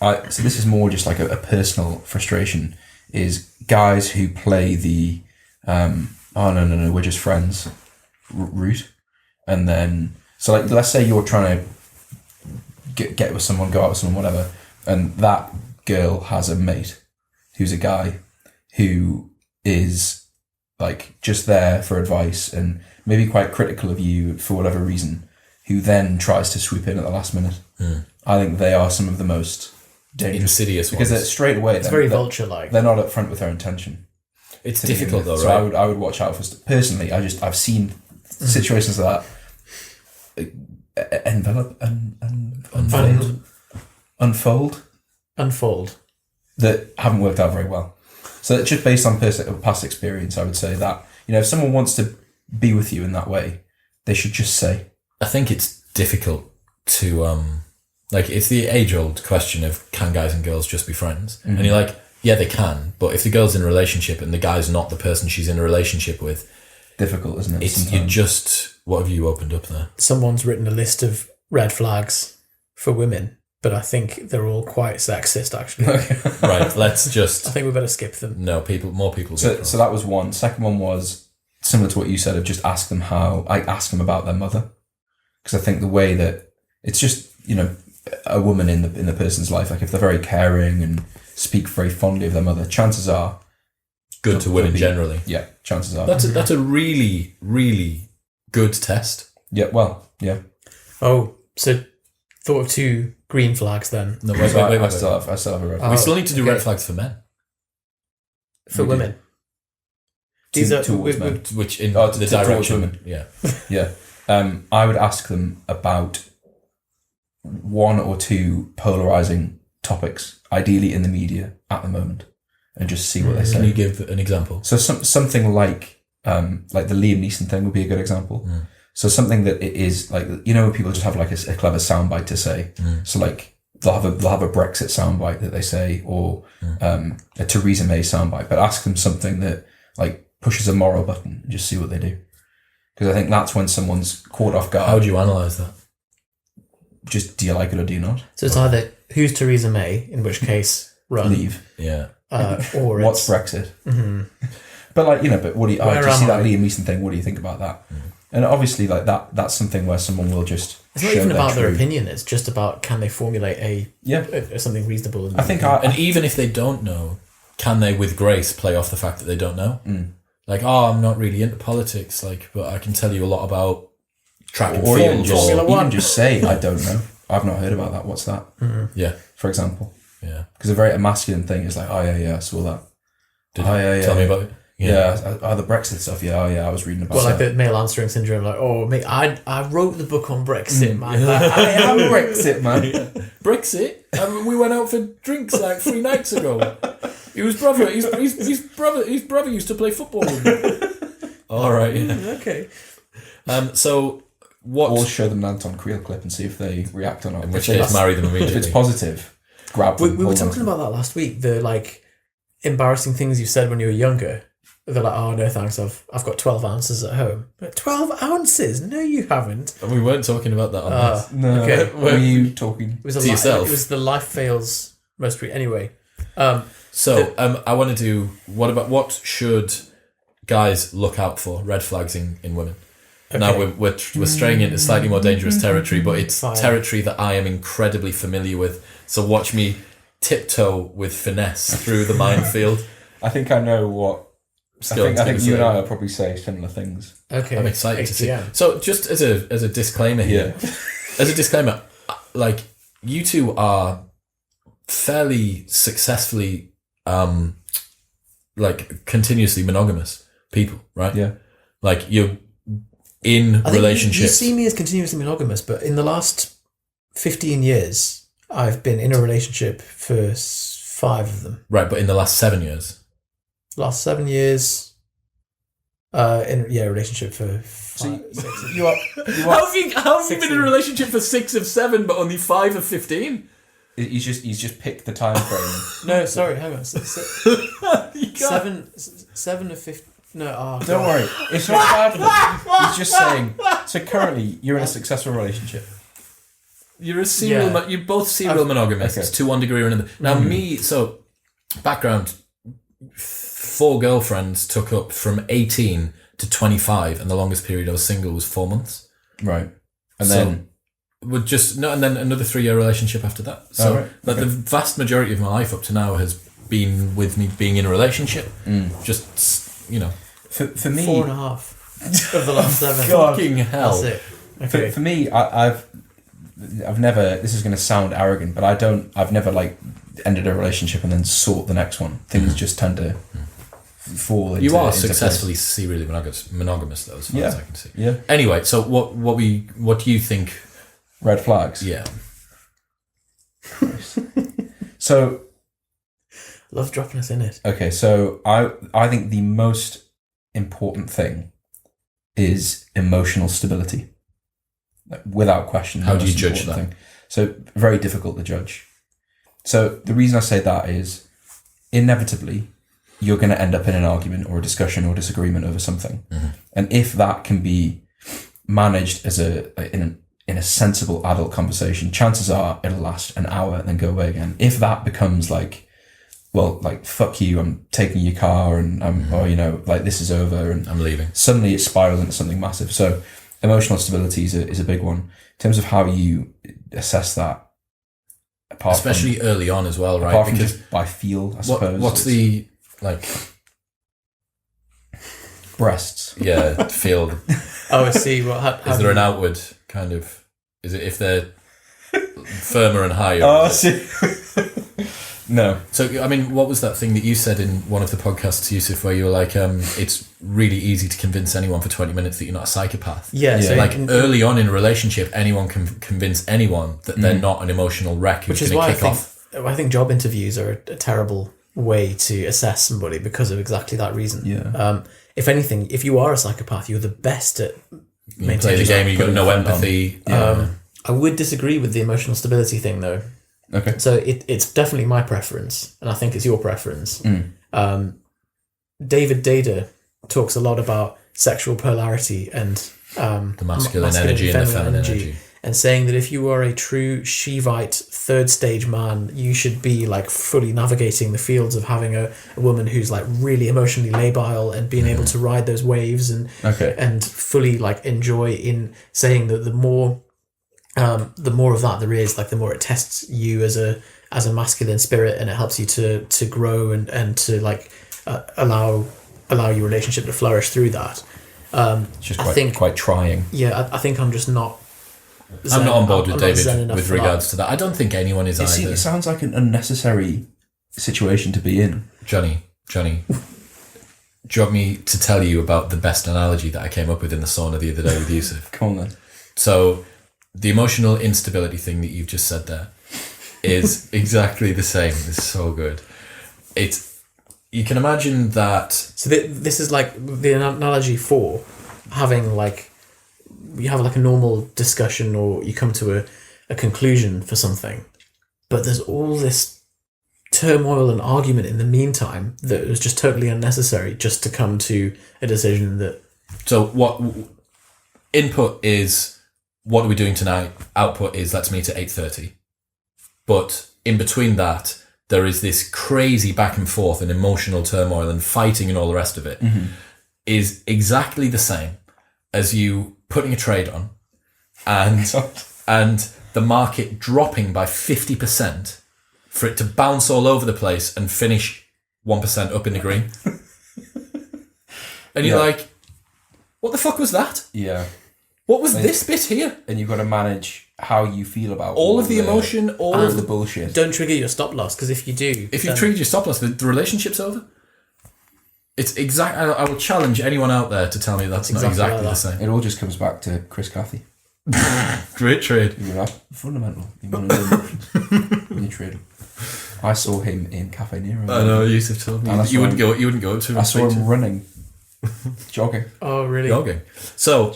this is more just like a personal frustration, is guys who play the oh no, we're just friends route. And then, so like, let's say you're trying to get with someone, go out with someone, whatever, and that girl has a mate who's a guy who is like just there for advice and maybe quite critical of you for whatever reason, who then tries to swoop in at the last minute. I think they are some of the most dangerous, insidious because ones. they're straight away. It's very vulture-like. They're not upfront with their intention. It's difficult though, right? So I would watch out for. Personally, I've seen situations like that. Envelop and unfold that haven't worked out very well. So it's just based on past experience, I would say that, you know, if someone wants to be with you in that way, they should just say. I think it's difficult to like, it's the age-old question of can guys and girls just be friends? Mm-hmm. And you're like, yeah, they can, but if the girl's in a relationship and the guy's not the person she's in a relationship with, difficult, isn't it? It's you just. What have you opened up there? Someone's written a list of red flags for women, but I think they're all quite sexist, actually. Right, let's just. I think we better skip them. No, more people. So that was one. Second one was similar to what you said of just ask them about their mother, because I think the way that it's just, you know, a woman in the person's life, like if they're very caring and speak very fondly of their mother, chances are good to women generally. Yeah, chances are. That's a really, really good test. Yeah, well, yeah. Oh, so thought of 2 green flags then. No, wait. I still have a red flag. We still need to do red flags for men. For women. These are towards men. Which in the direction. Women. Yeah. Yeah. I would ask them about 1 or 2 polarizing topics, ideally in the media at the moment, and just see what they say. Can you give an example? So something like the Liam Neeson thing would be a good example. So something that it is like, when people just have like a clever soundbite to say. So like they'll have a Brexit soundbite that they say, or a Theresa May soundbite, but ask them something that like pushes a moral button and just see what they do. Because I think that's when someone's caught off guard. How do you analyse that? Just, do you like it or do you not? So it's either who's Theresa May, in which case run, Leave. Yeah. or What's Brexit? But like, but what do you? Where do you see am that I? Liam Neeson thing? What do you think about that? And obviously, like that's something where someone will just. It's not show even about their true- opinion. It's just about can they formulate something reasonable. I think And even if they don't know, can they, with grace, play off the fact that they don't know? Like, I'm not really into politics, like, but I can tell you a lot about track and or field. even just, Formula One. even just say, I don't know. I've not heard about that. What's that? Yeah. For example. Yeah. Because a very emasculine thing is like, oh yeah, I saw that. Tell me about it. Yeah, the Brexit stuff. Yeah, I was reading about Well, like that. the male answering syndrome, like, oh, mate, I wrote the book on Brexit, man. I am Brexit, man. Brexit? We went out for drinks like 3 nights ago. His brother used to play football with me. All right. Yeah. Okay. So what? Or show them an Anton Creel clip and see if they react or not. In which case, marry them If immediately. it's positive, grab them. We were pull them. talking about that last week. The like embarrassing things you said when you were younger. They're like, oh no, thanks. I've got 12 ounces at home. But 12 ounces? No, you haven't. We weren't talking about that on this. No, Okay. were you talking? It was To yourself. It was the life fails most anyway. So I want to do. What should guys look out for? Red flags in women. Okay. Now we're straying into slightly more dangerous territory, but it's Fine. territory that I am incredibly familiar with. So watch me tiptoe with finesse through the minefield. I think I know what. I think you and I will probably say similar things. Okay. I'm excited to see. HDM. So just as a disclaimer here, as a disclaimer, like you two are fairly successfully, like continuously monogamous people, right? Yeah. Like you're in I think relationships. You see me as continuously monogamous, but in the last 15 years, I've been in a relationship for 5 of them. Right, but in the last 7 years. Last 7 years, in a relationship for 5, 6. You are. How have you been 16. in a relationship for 6 of 7, but only 5 of 15? He's just picked the time frame. No, sorry, hang on. You can't- 7 of 15. No, Don't worry, it's not bad. He's just saying. So currently, you're in a successful relationship. You're a serial. Yeah. You're both serial monogamists okay. to one degree or another. Now, me. So, background: 4 girlfriends took up from 18 to 25, and the longest period I was single was 4 months. Right, and So, then would just no, and then another 3-year relationship after that. So, right. but the vast majority of my life up to now has been with me being in a relationship. Just for me, 4.5 of the last 7. God. fucking hell. That's it. Okay. For me, I've never. This is going to sound arrogant, but I've never like ended a relationship and then sought the next one. Things just tend to fall. You are into successfully serially monogamous, though, as far as I can see. Yeah. Anyway, so what do you think? Red flags. Yeah. So Love dropping us in it. okay, so I think the most important thing is emotional stability. Like, without question. How the do you most judge important that? thing. So very difficult to judge. So the reason I say that is inevitably you're going to end up in an argument or a discussion or disagreement over something. And if that can be managed as in a sensible adult conversation, chances are it'll last an hour and then go away again. If that becomes like, well, like, fuck you, I'm taking your car and or, like, this is over and I'm leaving. Suddenly it's spiraled into something massive. So emotional stability is a big one. In terms of how you assess that, Especially early on as well, right? apart from Because just by feel, I suppose. what's the, like, breasts? yeah, feel? Oh, I see. Well, Is there an outward kind of, is it if they're firmer and higher? Oh, see. No. So, I mean, what was that thing that you said in one of the podcasts, Yusef, where you were like, it's really easy to convince anyone for 20 minutes that you're not a psychopath. Yeah. So Like, early on in a relationship, anyone can convince anyone that they're not an emotional wreck who's which is going why to kick off. I think job interviews are a terrible way to assess somebody because of exactly that reason. Yeah. If anything, if you are a psychopath, you're the best at You play the game, you've got no empathy. I would disagree with the emotional stability thing, though. Okay. So it's definitely my preference, and I think it's your preference. David Dada talks a lot about sexual polarity and The masculine energy and the feminine energy. and saying that if you are a true Shivite third stage man, you should be like fully navigating the fields of having a woman who's like really emotionally labile and being able to ride those waves and fully like enjoy, in saying that the more of that there is, like the more it tests you as a masculine spirit, and it helps you to grow and to like allow your relationship to flourish through that. It's just quite trying. Yeah, I think I'm just not. I'm not on board with David with regards to that. I don't think anyone is either. It sounds like an unnecessary situation to be in. Johnny, do you want me to tell you about the best analogy that I came up with in the sauna the other day with Yusuf? Come on then. So, the emotional instability thing that you've just said there is exactly the same. It's so good. You can imagine that. So this is like the analogy for having like, you have like a normal discussion or you come to a conclusion for something, but there's all this turmoil and argument in the meantime that was just totally unnecessary just to come to a decision that. So what input is, what are we doing tonight? Output is, let's meet at 8:30. But in between that, there is this crazy back and forth and emotional turmoil and fighting and all the rest of it, is exactly the same as you putting a trade on and the market dropping by 50% for it to bounce all over the place and finish 1% up in the green. And you're like, what the fuck was that? Yeah. What was this bit here? And you've got to manage how you feel about all of the emotion, all of the bullshit. Don't trigger your stop loss, because if you do, if you've triggered your stop loss, the relationship's over. It's exact. I will challenge anyone out there to tell me that's not exactly the same. It all just comes back to Chris Cathy. Great trade. You're right. Fundamental. You want to know emotions when you trade. I saw him in Cafe Nero. I know, Yusuf told me. You wouldn't go up to him. I saw him running. Jogging. Oh, really? Jogging. So,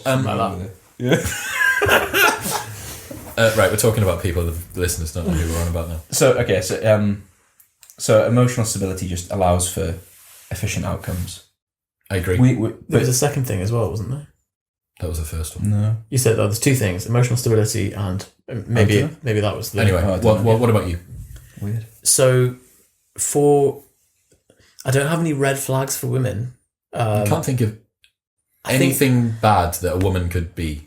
yeah. Right, we're talking about people, the listeners don't know who we're on about now. So emotional stability just allows for efficient outcomes. I agree. There was a second thing as well, wasn't there? That was the first one. No. You said there's two things: emotional stability and maybe that was the. Anyway, what about you? Weird. So, I don't have any red flags for women. I can't think of anything bad that a woman could be.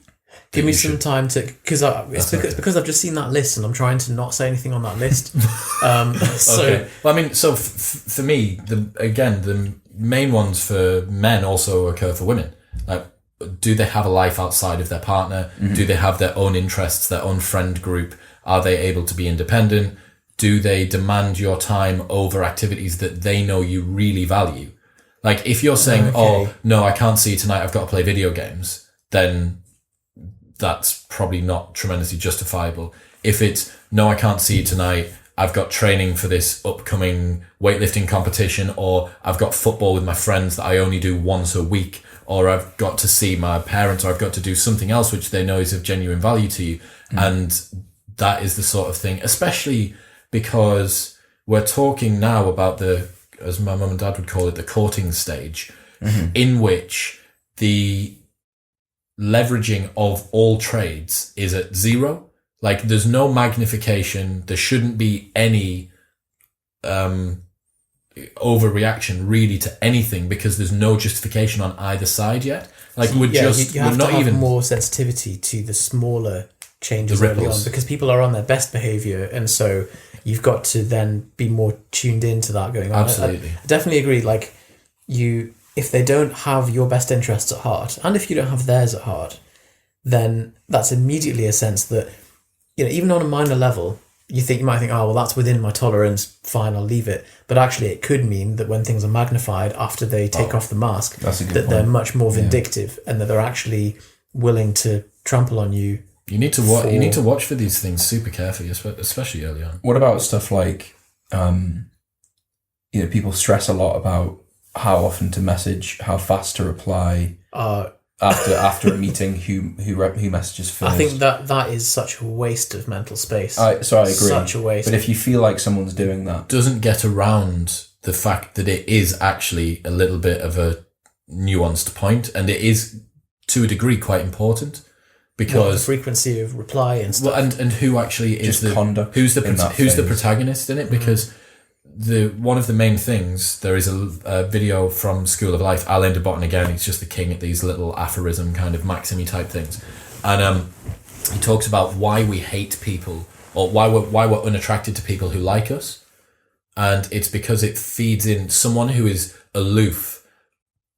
Give me some time to, because I've just seen that list and I'm trying to not say anything on that list. Okay. Well, I mean, so for me, the main ones for men also occur for women. Like, do they have a life outside of their partner? Mm-hmm. Do they have their own interests, their own friend group? Are they able to be independent? Do they demand your time over activities that they know you really value? Like, if you're saying, oh, no, I can't see you tonight, I've got to play video games, then that's probably not tremendously justifiable. If it's, no, I can't see you tonight, I've got training for this upcoming weightlifting competition, or I've got football with my friends that I only do once a week, or I've got to see my parents, or I've got to do something else which they know is of genuine value to you. And that is the sort of thing, especially because we're talking now about the, as my mum and dad would call it, the courting stage, in which the leveraging of all trades is at zero. Like, there's no magnification. There shouldn't be any overreaction really to anything, because there's no justification on either side yet. Like, you have to have more sensitivity to the smaller changes early on, because people are on their best behavior, and so you've got to then be more tuned into that going on. Absolutely. I definitely agree. Like, if they don't have your best interests at heart, and if you don't have theirs at heart, then that's immediately a sense that, even on a minor level, you might think, oh, well, that's within my tolerance, fine, I'll leave it. But actually, it could mean that when things are magnified after they take off the mask, that they're much more vindictive, and that they're actually willing to trample on you. You need to watch for these things super carefully, especially early on. What about stuff like, people stress a lot about how often to message, how fast to reply. after a meeting who messages first. I think that is such a waste of mental space. I agree. Such a waste. But if you feel like someone's doing that, doesn't get around the fact that it is actually a little bit of a nuanced point, and it is to a degree quite important because the frequency of reply and stuff. Well, and who actually is Just conduct who's the phase. protagonist in it? Because one of the main things, there is a video from School of Life. Alain de Botton again. He's just the king at these little aphorism kind of maximy type things, and he talks about why we hate people or why we're unattracted to people who like us, and it's because it feeds in someone who is aloof.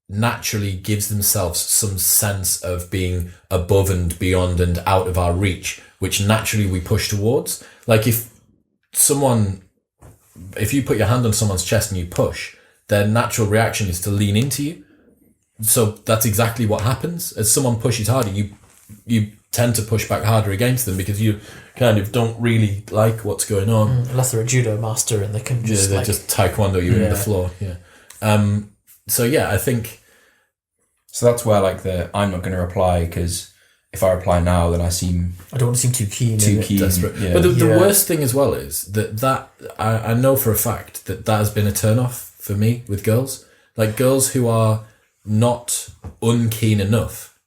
Naturally gives themselves some sense of being above and beyond and out of our reach, which naturally we push towards. Like if you put your hand on someone's chest and you push, their natural reaction is to lean into you. So that's exactly what happens. As someone pushes harder, you tend to push back harder against them because you kind of don't really like what's going on. Unless they're a judo master and they can just they just taekwondo you in the floor. Yeah. So yeah, I think. So that's where I'm not going to reply because if I reply now, then I don't want to seem too keen. Desperate. Yeah. But the worst thing as well is that I know for a fact that has been a turn off for me with girls. Like girls who are not unkeen enough,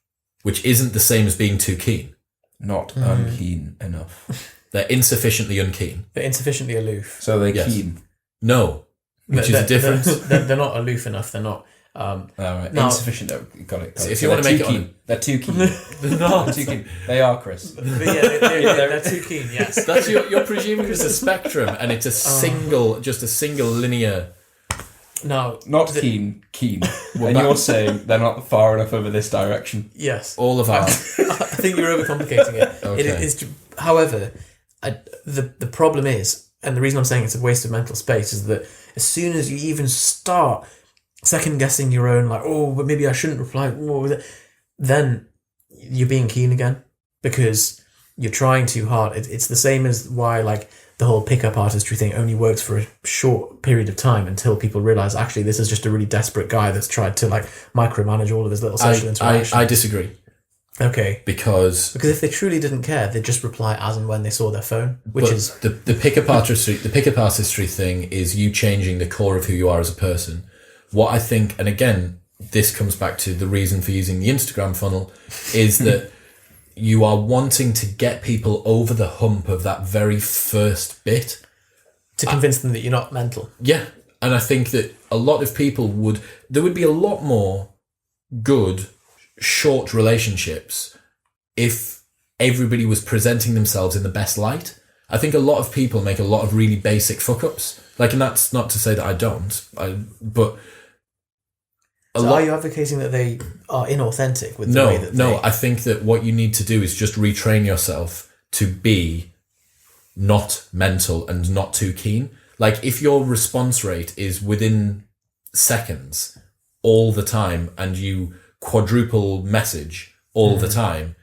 which isn't the same as being too keen. Not unkeen enough. They're insufficiently unkeen. They're insufficiently aloof. So they're keen. No, which is a difference. They're not aloof enough. They're not. Right. No. Insufficient. Got it. So if you want to make it, they're too keen. They're not. They're too keen. They are, Chris. They're too keen. Yes. That's you're presuming there's a spectrum and it's a single linear. No, not keen. And you're saying they're not far enough over this direction. Yes. All of our. I think you're overcomplicating it. Okay. It is. However, the problem is, and the reason I'm saying it's a waste of mental space is that as soon as you even start second guessing your own, but maybe I shouldn't reply, then you're being keen again because you're trying too hard. It's the same as why the whole pickup artistry thing only works for a short period of time until people realize actually this is just a really desperate guy that's tried to micromanage all of his little social interactions. I disagree. Okay. Because if they truly didn't care, they'd just reply as and when they saw their phone, which is the pickup artistry. The pickup artistry thing is you changing the core of who you are as a person. What I think, and again, this comes back to the reason for using the Instagram funnel, is that you are wanting to get people over the hump of that very first bit. To convince them that you're not mental. Yeah. And I think that a lot of people there would be a lot more good, short relationships if everybody was presenting themselves in the best light. I think a lot of people make a lot of really basic fuck-ups. And that's not to say that I don't, but... Are you advocating that they are inauthentic with the way that No, I think that what you need to do is just retrain yourself to be not mental and not too keen. If your response rate is within seconds all the time and you quadruple message all the time,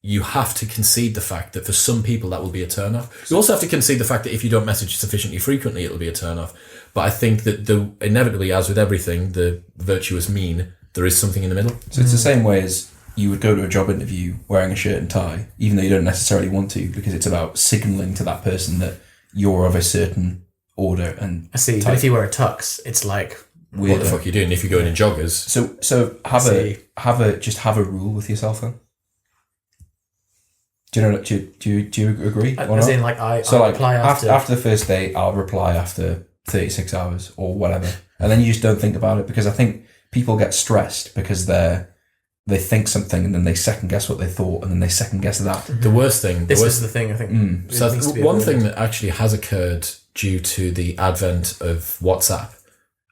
you have to concede the fact that for some people that will be a turn-off. You also have to concede the fact that if you don't message sufficiently frequently, it'll be a turn-off. But I think that inevitably, as with everything, the virtuous mean, there is something in the middle. So it's the same way as you would go to a job interview wearing a shirt and tie, even though you don't necessarily want to, because it's about signalling to that person that you're of a certain order and I see. type. But if you wear a tux, it's What the fuck are you doing if you're going in joggers? So have a rule with yourself then. Do you agree? As in, I reply after the first date, I'll reply after 36 hours or whatever, and then you just don't think about it, because I think people get stressed because they think something and then they second guess what they thought and then they second guess that. The worst thing. This is the thing. I think. So one thing that actually has occurred due to the advent of WhatsApp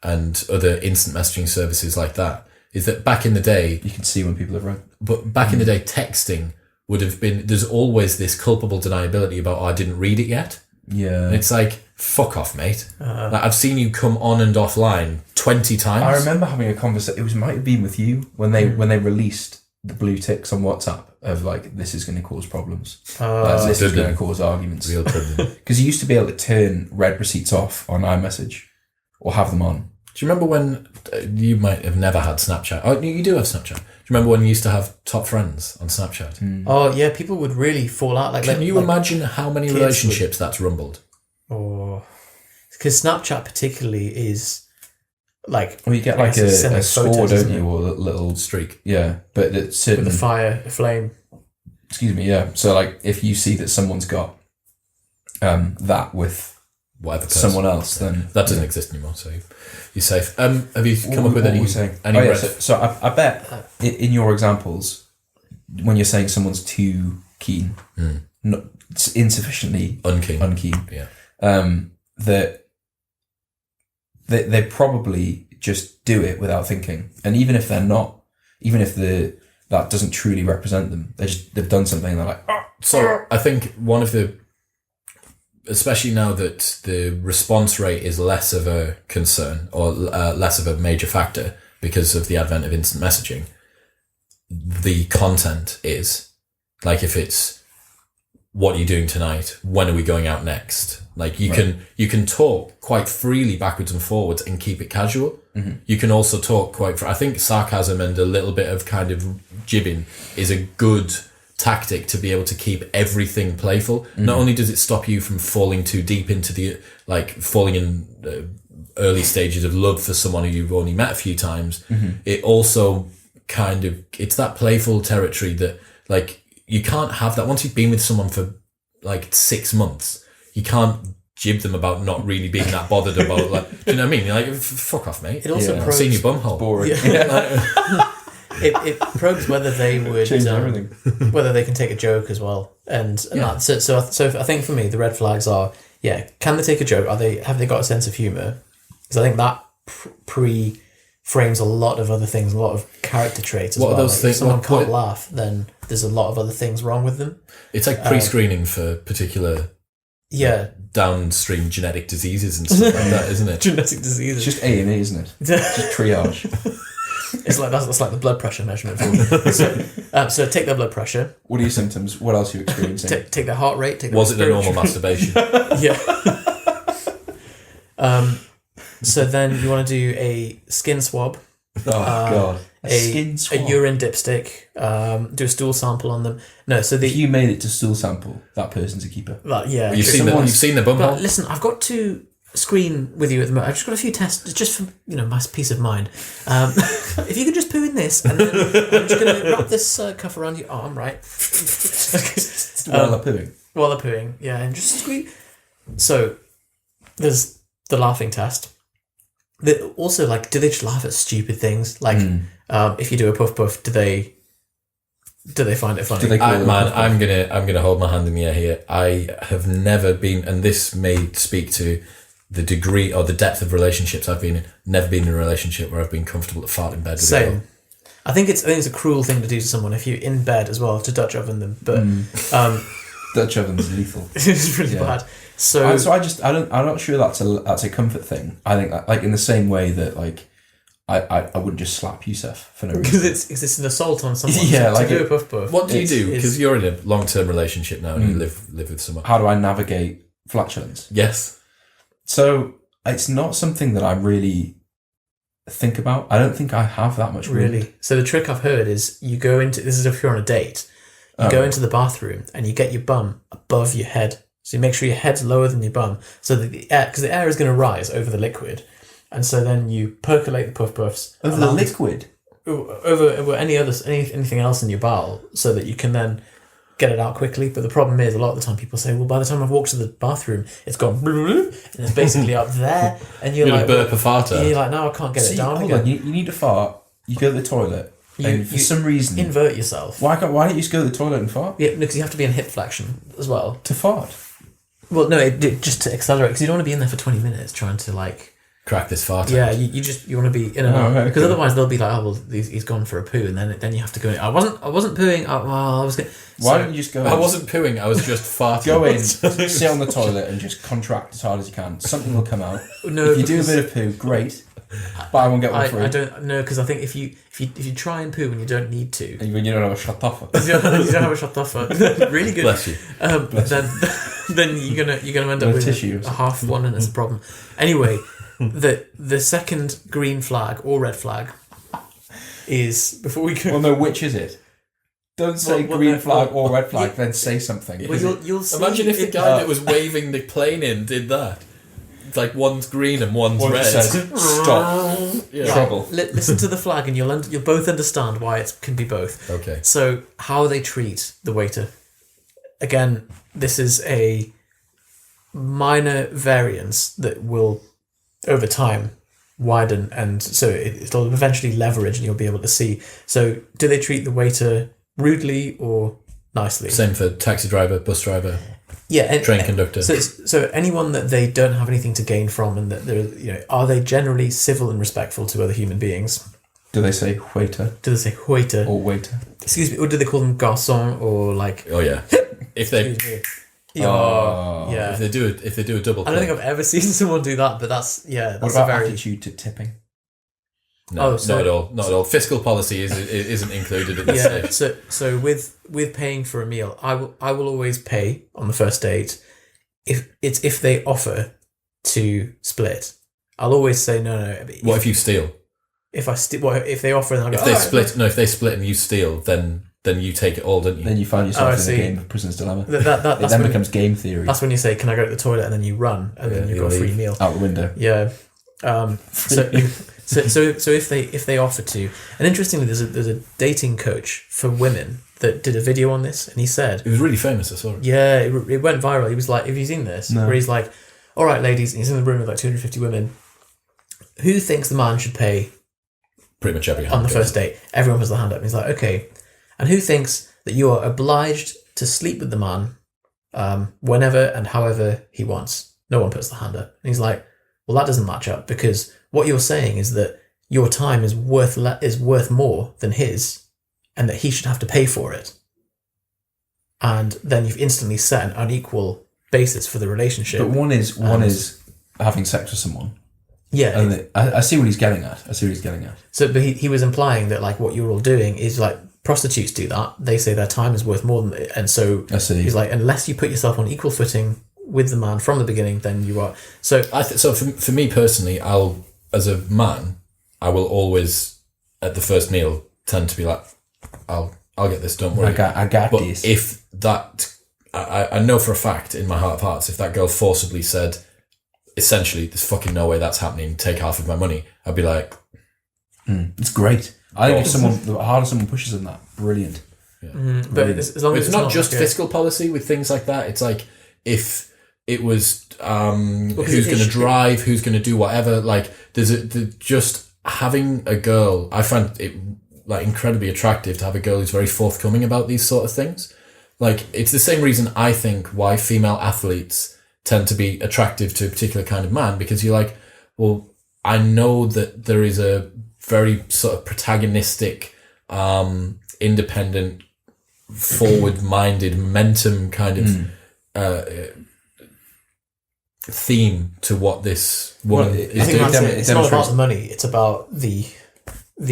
and other instant messaging services like that is that back in the day, you can see when people have read. But back in the day, texting would have been. There's always this culpable deniability about, I didn't read it yet. Yeah. And it's fuck off, mate. I've seen you come on and offline 20 times. I remember having a conversation. It might have been with you when they released the blue ticks on WhatsApp of this is going to cause problems. This is going to cause arguments. Real problem. Because you used to be able to turn read receipts off on iMessage or have them on. Do you remember when you might have never had Snapchat? Oh, you do have Snapchat. Do you remember when you used to have top friends on Snapchat? Oh yeah, people would really fall out. Can you imagine how many relationships that's rumbled? Oh, because Snapchat particularly is like. Well, you get like a score, don't you, or a little streak? Yeah, but it's certain with a flame. Excuse me. Yeah. So like, if you see that someone's got that with whatever person, someone else, then that doesn't exist anymore. So you're safe. Have you come up with any? So I bet in your examples, when you're saying someone's too keen, not insufficiently unkeen, that they probably just do it without thinking, and even if they're not, even if that doesn't truly represent them, they've done something. And they're like, oh. So I think one of the, especially now that the response rate is less of a concern or less of a major factor because of the advent of instant messaging, the content is like, if it's what are you doing tonight, when are we going out next, like you can talk quite freely backwards and forwards and keep it casual. You can also talk I think sarcasm and a little bit of kind of jibbing is a good tactic to be able to keep everything playful. Not only does it stop you from falling too deep into falling in early stages of love for someone who you've only met a few times, it also it's that playful territory that like you can't have that once you've been with someone for like 6 months. You can't jib them about not really being that bothered about like, do you know what I mean? You're like, fuck off, mate. It also I've seen your bumhole. Boring. It probes whether they would change everything, whether they can take a joke as well, and that. So I think for me the red flags are can they take a joke? Have they got a sense of humor? Because I think that pre-frames a lot of other things, a lot of character traits. What are those things? If someone can't laugh, then there's a lot of other things wrong with them. It's like pre-screening for particular downstream genetic diseases and stuff like that, isn't it? Genetic diseases. It's just A&E, isn't it? Just triage. It's like that's like the blood pressure measurement. So take their blood pressure. What are your symptoms? What else are you experiencing? Take their heart rate. Was it a normal masturbation? Yeah. So then you want to do a skin swab. Oh God! A urine dipstick. Do a stool sample on them. No, so if you made it to stool sample, that person's a keeper. You've seen the bumhole. Listen, I've got to screen with you at the moment. I've just got a few tests just for my peace of mind. If you could just poo in this, and then I'm just going to wrap this cuff around your arm, right? While they're pooing. While they're pooing, yeah, and just squeeze. So there's the laughing test. Also, like, do they just laugh at stupid things? Like, if you do a puff puff, do they find it funny? I'm gonna hold my hand in the air here. I have never been, and this may speak to the degree or the depth of relationships I've been in. Never been in a relationship where I've been comfortable to fart in bed with Same. I think it's a cruel thing to do to someone if you're in bed as well, to Dutch oven them. But Dutch oven's lethal. It's really bad. I'm not sure that's a comfort thing. I think that, like, in the same way that like I wouldn't just slap Yusef for no reason. Because it's an assault on someone. To do a puff puff. What do you do? Because you're in a long-term relationship now and you live with someone. How do I navigate flatulence? Yes. So it's not something that I really think about. I don't think I have that much room. Really. So the trick I've heard is you go into, this is if you're on a date, you go into the bathroom and you get your bum above your head. So you make sure your head's lower than your bum, so that the air, because the air is going to rise over the liquid, and so then you percolate the puff puffs over the liquid, over anything else in your bowel, so that you can then get it out quickly. But the problem is, a lot of the time people say, well, by the time I've walked to the bathroom, it's gone, and it's basically up there, and you're like, burp a farter. You're like, now I can't get it down again. You need to fart. You go to the toilet. And for some reason, invert yourself. Why don't you just go to the toilet and fart? Yeah, because you have to be in hip flexion as well to fart. Well, no, just to accelerate, because you don't want to be in there for 20 minutes trying to like crack this fart. Yeah, you want to be in and out, because otherwise they'll be like, oh well, he's gone for a poo, and then you have to go in. I wasn't pooing. I was. Why don't you just go? I wasn't pooing. I was just farting. Go in, sit on the toilet, and just contract as hard as you can. Something will come out. No, if you do a bit of poo, great. But I won't get one through. I don't know, because I think if you try and poo when you don't need to, and when you don't have a shataffa, you don't have a shataffa, really good. Bless you. Then you're gonna end up with a half one, and it's a problem. Anyway, the second green flag or red flag is before we go. Well, no, which is it? Don't say green flag or red flag, yeah, then say something. Well, you'll see. Imagine if the guy that was waving the plane in did that. It's like one's green and one's One red. says, stop. Yeah. Trouble. Listen to the flag, and you'll both understand why it can be both. Okay. So, how they treat the waiter. Again, this is a minor variance that will, over time, widen, and so it'll eventually leverage, and you'll be able to see. So, do they treat the waiter rudely or nicely? Same for taxi driver, bus driver, train conductor. So anyone that they don't have anything to gain from, and that they're, are they generally civil and respectful to other human beings? Do they say waiter? Do they say waiter? Or waiter? Excuse me, or do they call them garçon or like? Oh yeah. If they yeah. if they do a double. I don't think I've ever seen someone do that, but that's What a about very attitude to tipping? No, not at all. Not at all. Fiscal policy isn't included at this stage. So with paying for a meal, I will always pay on the first date if they offer to split. I'll always say no. What if you steal? If they offer, then I'll go, If they split, if they split and you steal, then you take it all, don't you? Then you find yourself in a game of Prisoner's Dilemma. It then becomes game theory. That's when you say, "Can I go to the toilet?" and then you run, and then you've got a free meal out the window. Yeah. So if they offer to, and interestingly, there's a dating coach for women that did a video on this, and he said it was really famous. I saw it. Yeah, it went viral. He was like, "Have you seen this?" No. Where he's like, "All right, ladies," and he's in the room with like 250 women. Who thinks the man should pay? Pretty much every on the first date. Everyone puts their hand up, and he's like, "Okay." And who thinks that you are obliged to sleep with the man whenever and however he wants? No one puts their hand up. And he's like, well, that doesn't match up, because what you're saying is that your time is worth more than his, and that he should have to pay for it. And then you've instantly set an unequal basis for the relationship. But one is having sex with someone. Yeah. And I see what he's getting at. So, but he was implying that like what you're all doing is like prostitutes do that. They say their time is worth more than it. And so I see. He's like, unless you put yourself on equal footing with the man from the beginning, then you are. So for me personally, as a man, I will always at the first meal tend to be like, I'll get this, don't worry. I got but this. If that, I know for a fact in my heart of hearts, if that girl forcibly said, essentially, there's fucking no way that's happening, take half of my money, I'd be like, it's great. I think the harder someone pushes on that, brilliant. Yeah. But as long as it's not just fiscal policy with things like that. It's like if it was who's going to drive, who's going to do whatever. Like just having a girl, I find it like incredibly attractive to have a girl who's very forthcoming about these sort of things. Like it's the same reason I think why female athletes tend to be attractive to a particular kind of man, because you're like, well, I know that there is a very sort of protagonistic, independent, forward-minded, momentum kind of theme to what this woman is I think doing. it's not about the money, it's about the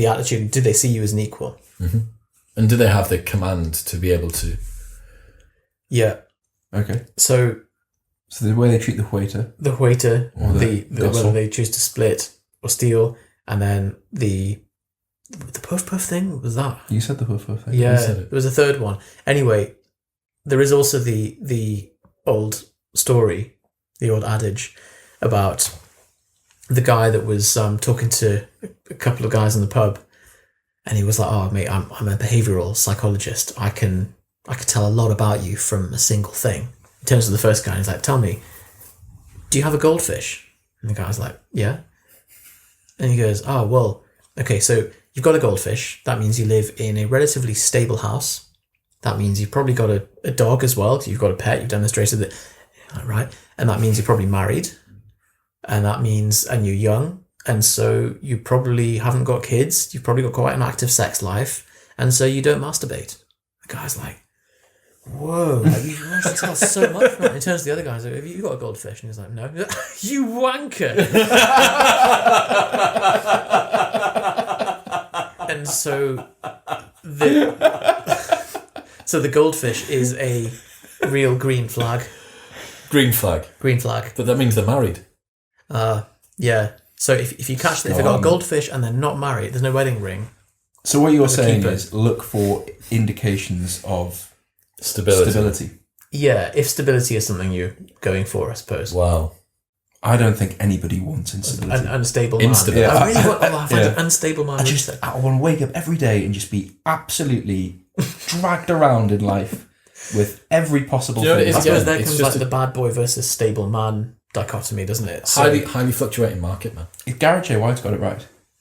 attitude. Do they see you as an equal? Mm-hmm. And do they have the command to be able to? Yeah. Okay. So the way they treat the waiter, or whether they choose to split or steal, and then the puff thing, was that? You said the puff thing. Yeah, there was a third one. Anyway, there is also the old story, the old adage about the guy that was talking to a couple of guys in the pub, and he was like, "Oh, mate, I'm a behavioural psychologist. I can tell a lot about you from a single thing." In terms of the first guy, he's like, "Tell me, do you have a goldfish?" And the guy's like, "Yeah." And he goes, "Oh, well, okay, so you've got a goldfish. That means you live in a relatively stable house. That means you've probably got a dog as well, because you've got a pet. You've demonstrated that, right? And that means you're probably married. And that means, and you're young. And so you probably haven't got kids. You've probably got quite an active sex life. And so you don't masturbate." The guy's like, "Whoa, like, you managed to tell so much from that." And he turns to the other guy and says, "Have you got a goldfish?" And he's like, "No." He's like, "You wanker." And so the goldfish is a real green flag. Green flag. But that means they're married. Yeah. So if you catch them, if they've got a goldfish and they're not married, there's no wedding ring, So what you're As a saying keeper. is look for indications of Stability. stability. Yeah, if stability is something you're going for, I suppose. Wow. I don't think anybody wants instability. An unstable man. Instability. I really want. I find Yeah. an unstable man. I want to wake up every day and just be absolutely dragged around in life with every possible Do you know what thing. it I is suppose again? there It's comes just like the bad boy versus stable man dichotomy, doesn't it? So highly fluctuating market, man. Garrett J. White's got it right.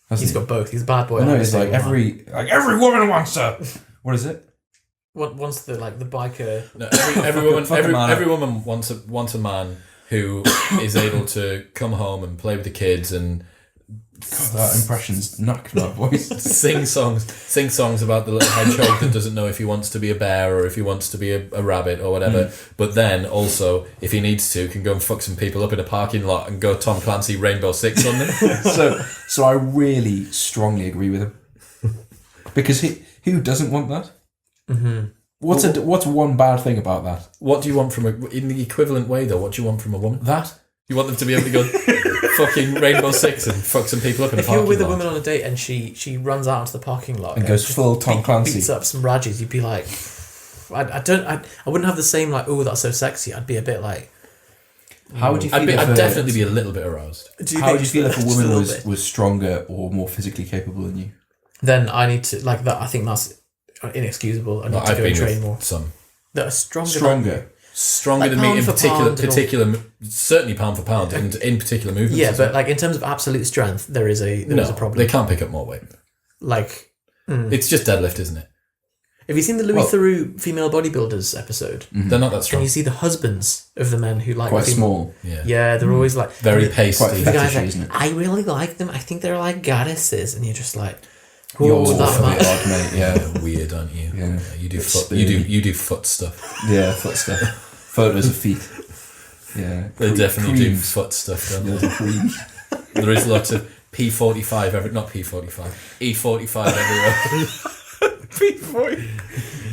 he's Hasn't got both. He's a bad boy. he? No, and a it's like stable man. every woman wants her. What is it? Once the biker. No, every Fuck a woman man. wants a man who is able to come home and play with the kids and God, that impression's knocked my voice. sing songs about the little hedgehog that doesn't know if he wants to be a bear or if he wants to be a rabbit or whatever. But then also, if he needs to, can go and fuck some people up in a parking lot and go Tom Clancy Rainbow Six on them. So I really strongly agree with him, because who doesn't want that? Mm-hmm. What's one bad thing about that? What do you want from in the equivalent way though? What do you want from a woman? That You want them to be able to go fucking Rainbow Six and fuck some people up in a If parking you're with lot. a woman on a date and she runs out into the parking lot and goes just full Tom Clancy. beats up some Rajis, you'd be like, I wouldn't have the same like, oh, that's so sexy. I'd be a bit like, How would you feel? I'd definitely be a little bit aroused. How would you feel if a just woman little bit? was stronger or more physically capable than you? Then I need to like that. I think that's inexcusable. I need to I've go and been train with more. some That are stronger. Stronger. than Like me in pound for pound and all. particular, certainly pound for pound, and in particular movements. Yeah, as but well. like in terms of absolute strength, there is a problem. They can't pick up more weight. Like, It's just deadlift, isn't it? have you seen the Louis Theroux female bodybuilders episode? They're not that And strong. you see the husbands of the men who like Quite female- small. Yeah, Yeah, they're always like very and pasty. Quite the guy's fetishy, like, isn't it? I really like them. I think they're like goddesses, and you're just like, You're oh, that a much. bit odd, mate. Yeah, Weird, aren't you? Yeah. You do It's foot. You do foot stuff. yeah. Foot stuff. Photos of feet. Yeah, They definitely do creams. foot stuff. Don't Yeah, they? the creams. There is lots of P45 not P45, E45 everywhere.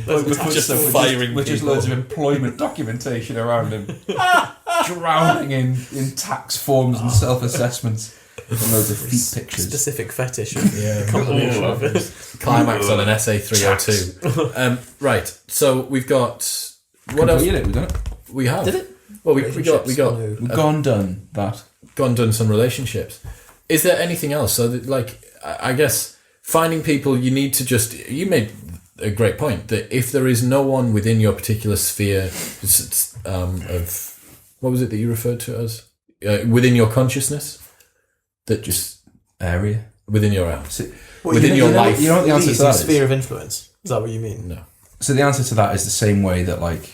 With just firing with just people. loads of employment documentation around him, drowning in tax forms and self-assessments, and loads of feet pictures. Specific fetish. Of Yeah. combination of it. Climax on an SA302. Right, so we've got what else? Completed it, we've done it. We have. Did it? Well, we got No. We've gone done that. gone done some relationships. Is there anything else? So that, like, I guess finding people, you need to just. You made a great point that if there is no one within your particular sphere of what was it that you referred to as within your consciousness, that just Area. within your house. So, Within your life. You know what the answer to that sphere is? of influence. Is that what you mean? No. So the answer to that is the same way that like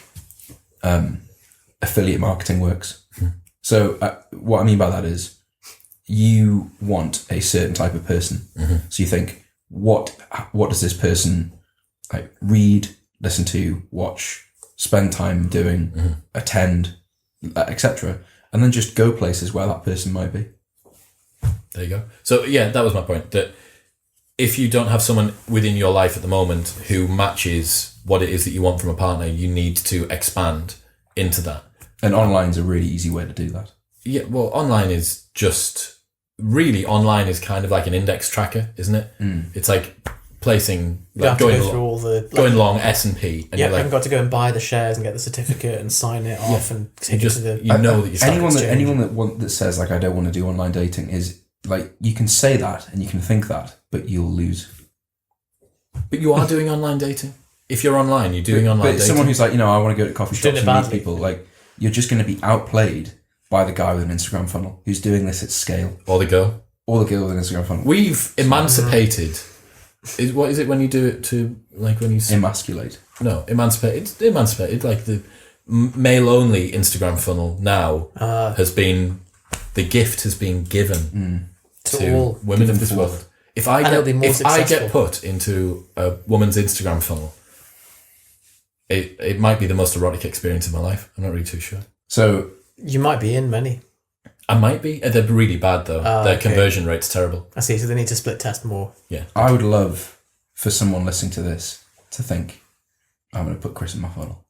affiliate marketing works. So what I mean by that is you want a certain type of person. So you think, what does this person like read, listen to, watch, spend time doing, attend, etc., and then just go places where that person might be. There you go. So yeah, that was my point. That if you don't have someone within your life at the moment who matches what it is that you want from a partner, you need to expand into that. And online's a really easy way to do that. Yeah, well, online is kind of like an index tracker, isn't it? It's like placing, You like have to going go through all the going along S&P, and yeah, you're like, I've got to go and buy the shares and get the certificate and sign it off and take it to the. you know that you're stuck. Anyone that says like I don't want to do online dating is like, you can say that and you can think that, but you'll lose. But you are doing online dating. If you're online, you're doing online But dating. someone who's like, I want to go to coffee doing shops it and meet badly. people, like, you're just going to be outplayed by the guy with an Instagram funnel who's doing this at scale, or the girl. or the girl with an Instagram funnel. We've emancipated. What is it when you do it to, like, when you Emasculate. No, emancipated. It's emancipated. Like the male-only Instagram funnel now has been, the gift has been given to all. women of Given this forth. world. If I it'll be more get successful. put into a woman's Instagram funnel, it might be the most erotic experience of my life. I'm not really too sure. So You might be in many. I might be. They're really bad though. Their okay. conversion rate's terrible. I see. So they need to split test more. Yeah. I would love for someone listening to this to think, I'm going to put Chris in my funnel.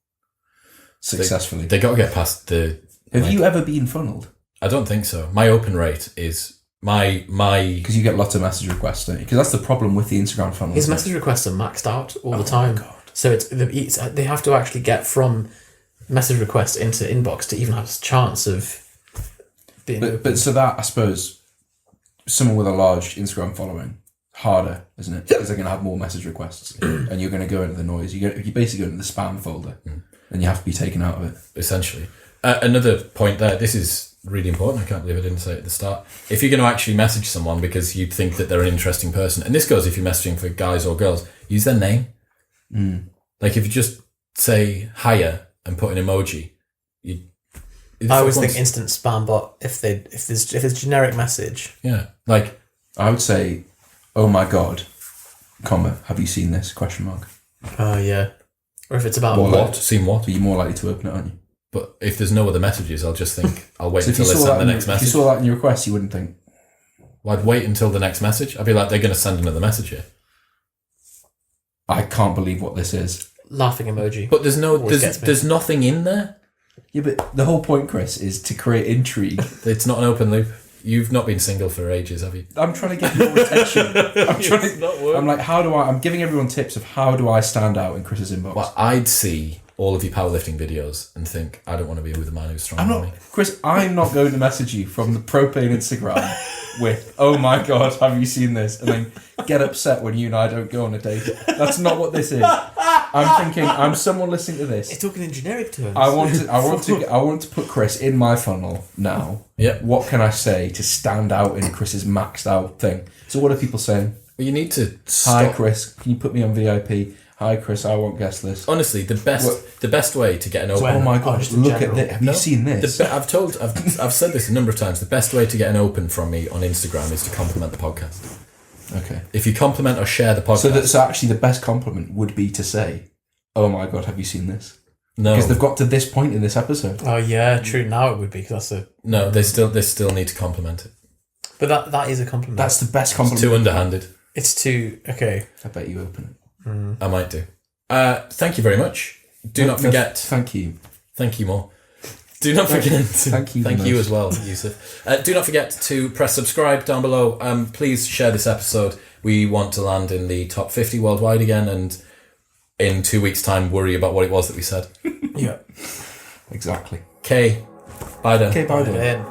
Successfully. They got to get past the. Have you ever been funneled? I don't think so. My open rate is my Because you get lots of message requests, don't you? Because that's the problem with the Instagram funnel. His isn't it? message requests are maxed out all the time. God. So they have to actually get from message request into inbox to even have a chance of being open. But so that, I suppose, someone with a large Instagram following, harder, isn't it? Because they're going to have more message requests and you're going to go into the noise. You basically go into the spam folder and you have to be taken out of it. Essentially. Another point there, this is really important, I can't believe I didn't say it at the start. If you're going to actually message someone because you think that they're an interesting person, and this goes if you're messaging for guys or girls, use their name. Like if you just say hiya and put an emoji, I always think instant spam bot if it's generic message. Yeah, like I would say, oh my God, comma, have you seen this? Question mark. Oh yeah. Or if it's about what? Seen what? But you're more likely to open it, aren't you? But if there's no other messages, I'll just think I'll wait So until they send the next message. If you saw that in your request, you wouldn't think. Well, I'd wait until the next message. I'd be like, they're going to send another message here. I can't believe what this is. laughing emoji. But there's nothing in there. Yeah, but the whole point, Chris, is to create intrigue. It's not an open loop. You've not been single for ages, have you? I'm trying to get your attention. I'm like, I'm giving everyone tips of how do I stand out in Chris's inbox. Well, I'd see all of your powerlifting videos and think, I don't want to be with a man who's stronger than me. Chris, I'm not going to message you from the propane Instagram with, oh my God, have you seen this? And then get upset when you and I don't go on a date. That's not what this is. I'm thinking, I'm someone listening to this. It's talking in generic terms. I want to put Chris in my funnel now. Yeah. What can I say to stand out in Chris's maxed out thing? So what are people saying? Well, you need to Hi Chris, can you put me on VIP? Hi Chris, I want guest list. Honestly, the best way to get an open. Oh my gosh! Look at this. Have you seen this? I've said this a number of times. The best way to get an open from me on Instagram is to compliment the podcast. Okay. If you compliment or share the podcast, so actually, the best compliment would be to say, "Oh my God, have you seen this?" No, because they've got to this point in this episode. Oh yeah, true. Now it would be because that's a no. They still need to compliment it. But that is a compliment. That's the best compliment. It's too underhanded. It's too okay. I bet you open it. I might do. Thank you very much. Do not forget. Thank you. Thank you more. Do not forget. Thank you. Thank you as well, Yusef. Do not forget to press subscribe down below. Please share this episode. We want to land in the top 50 worldwide again, and in 2 weeks' time, worry about what it was that we said. Yeah. Exactly. Okay. Bye then. Okay. Bye then.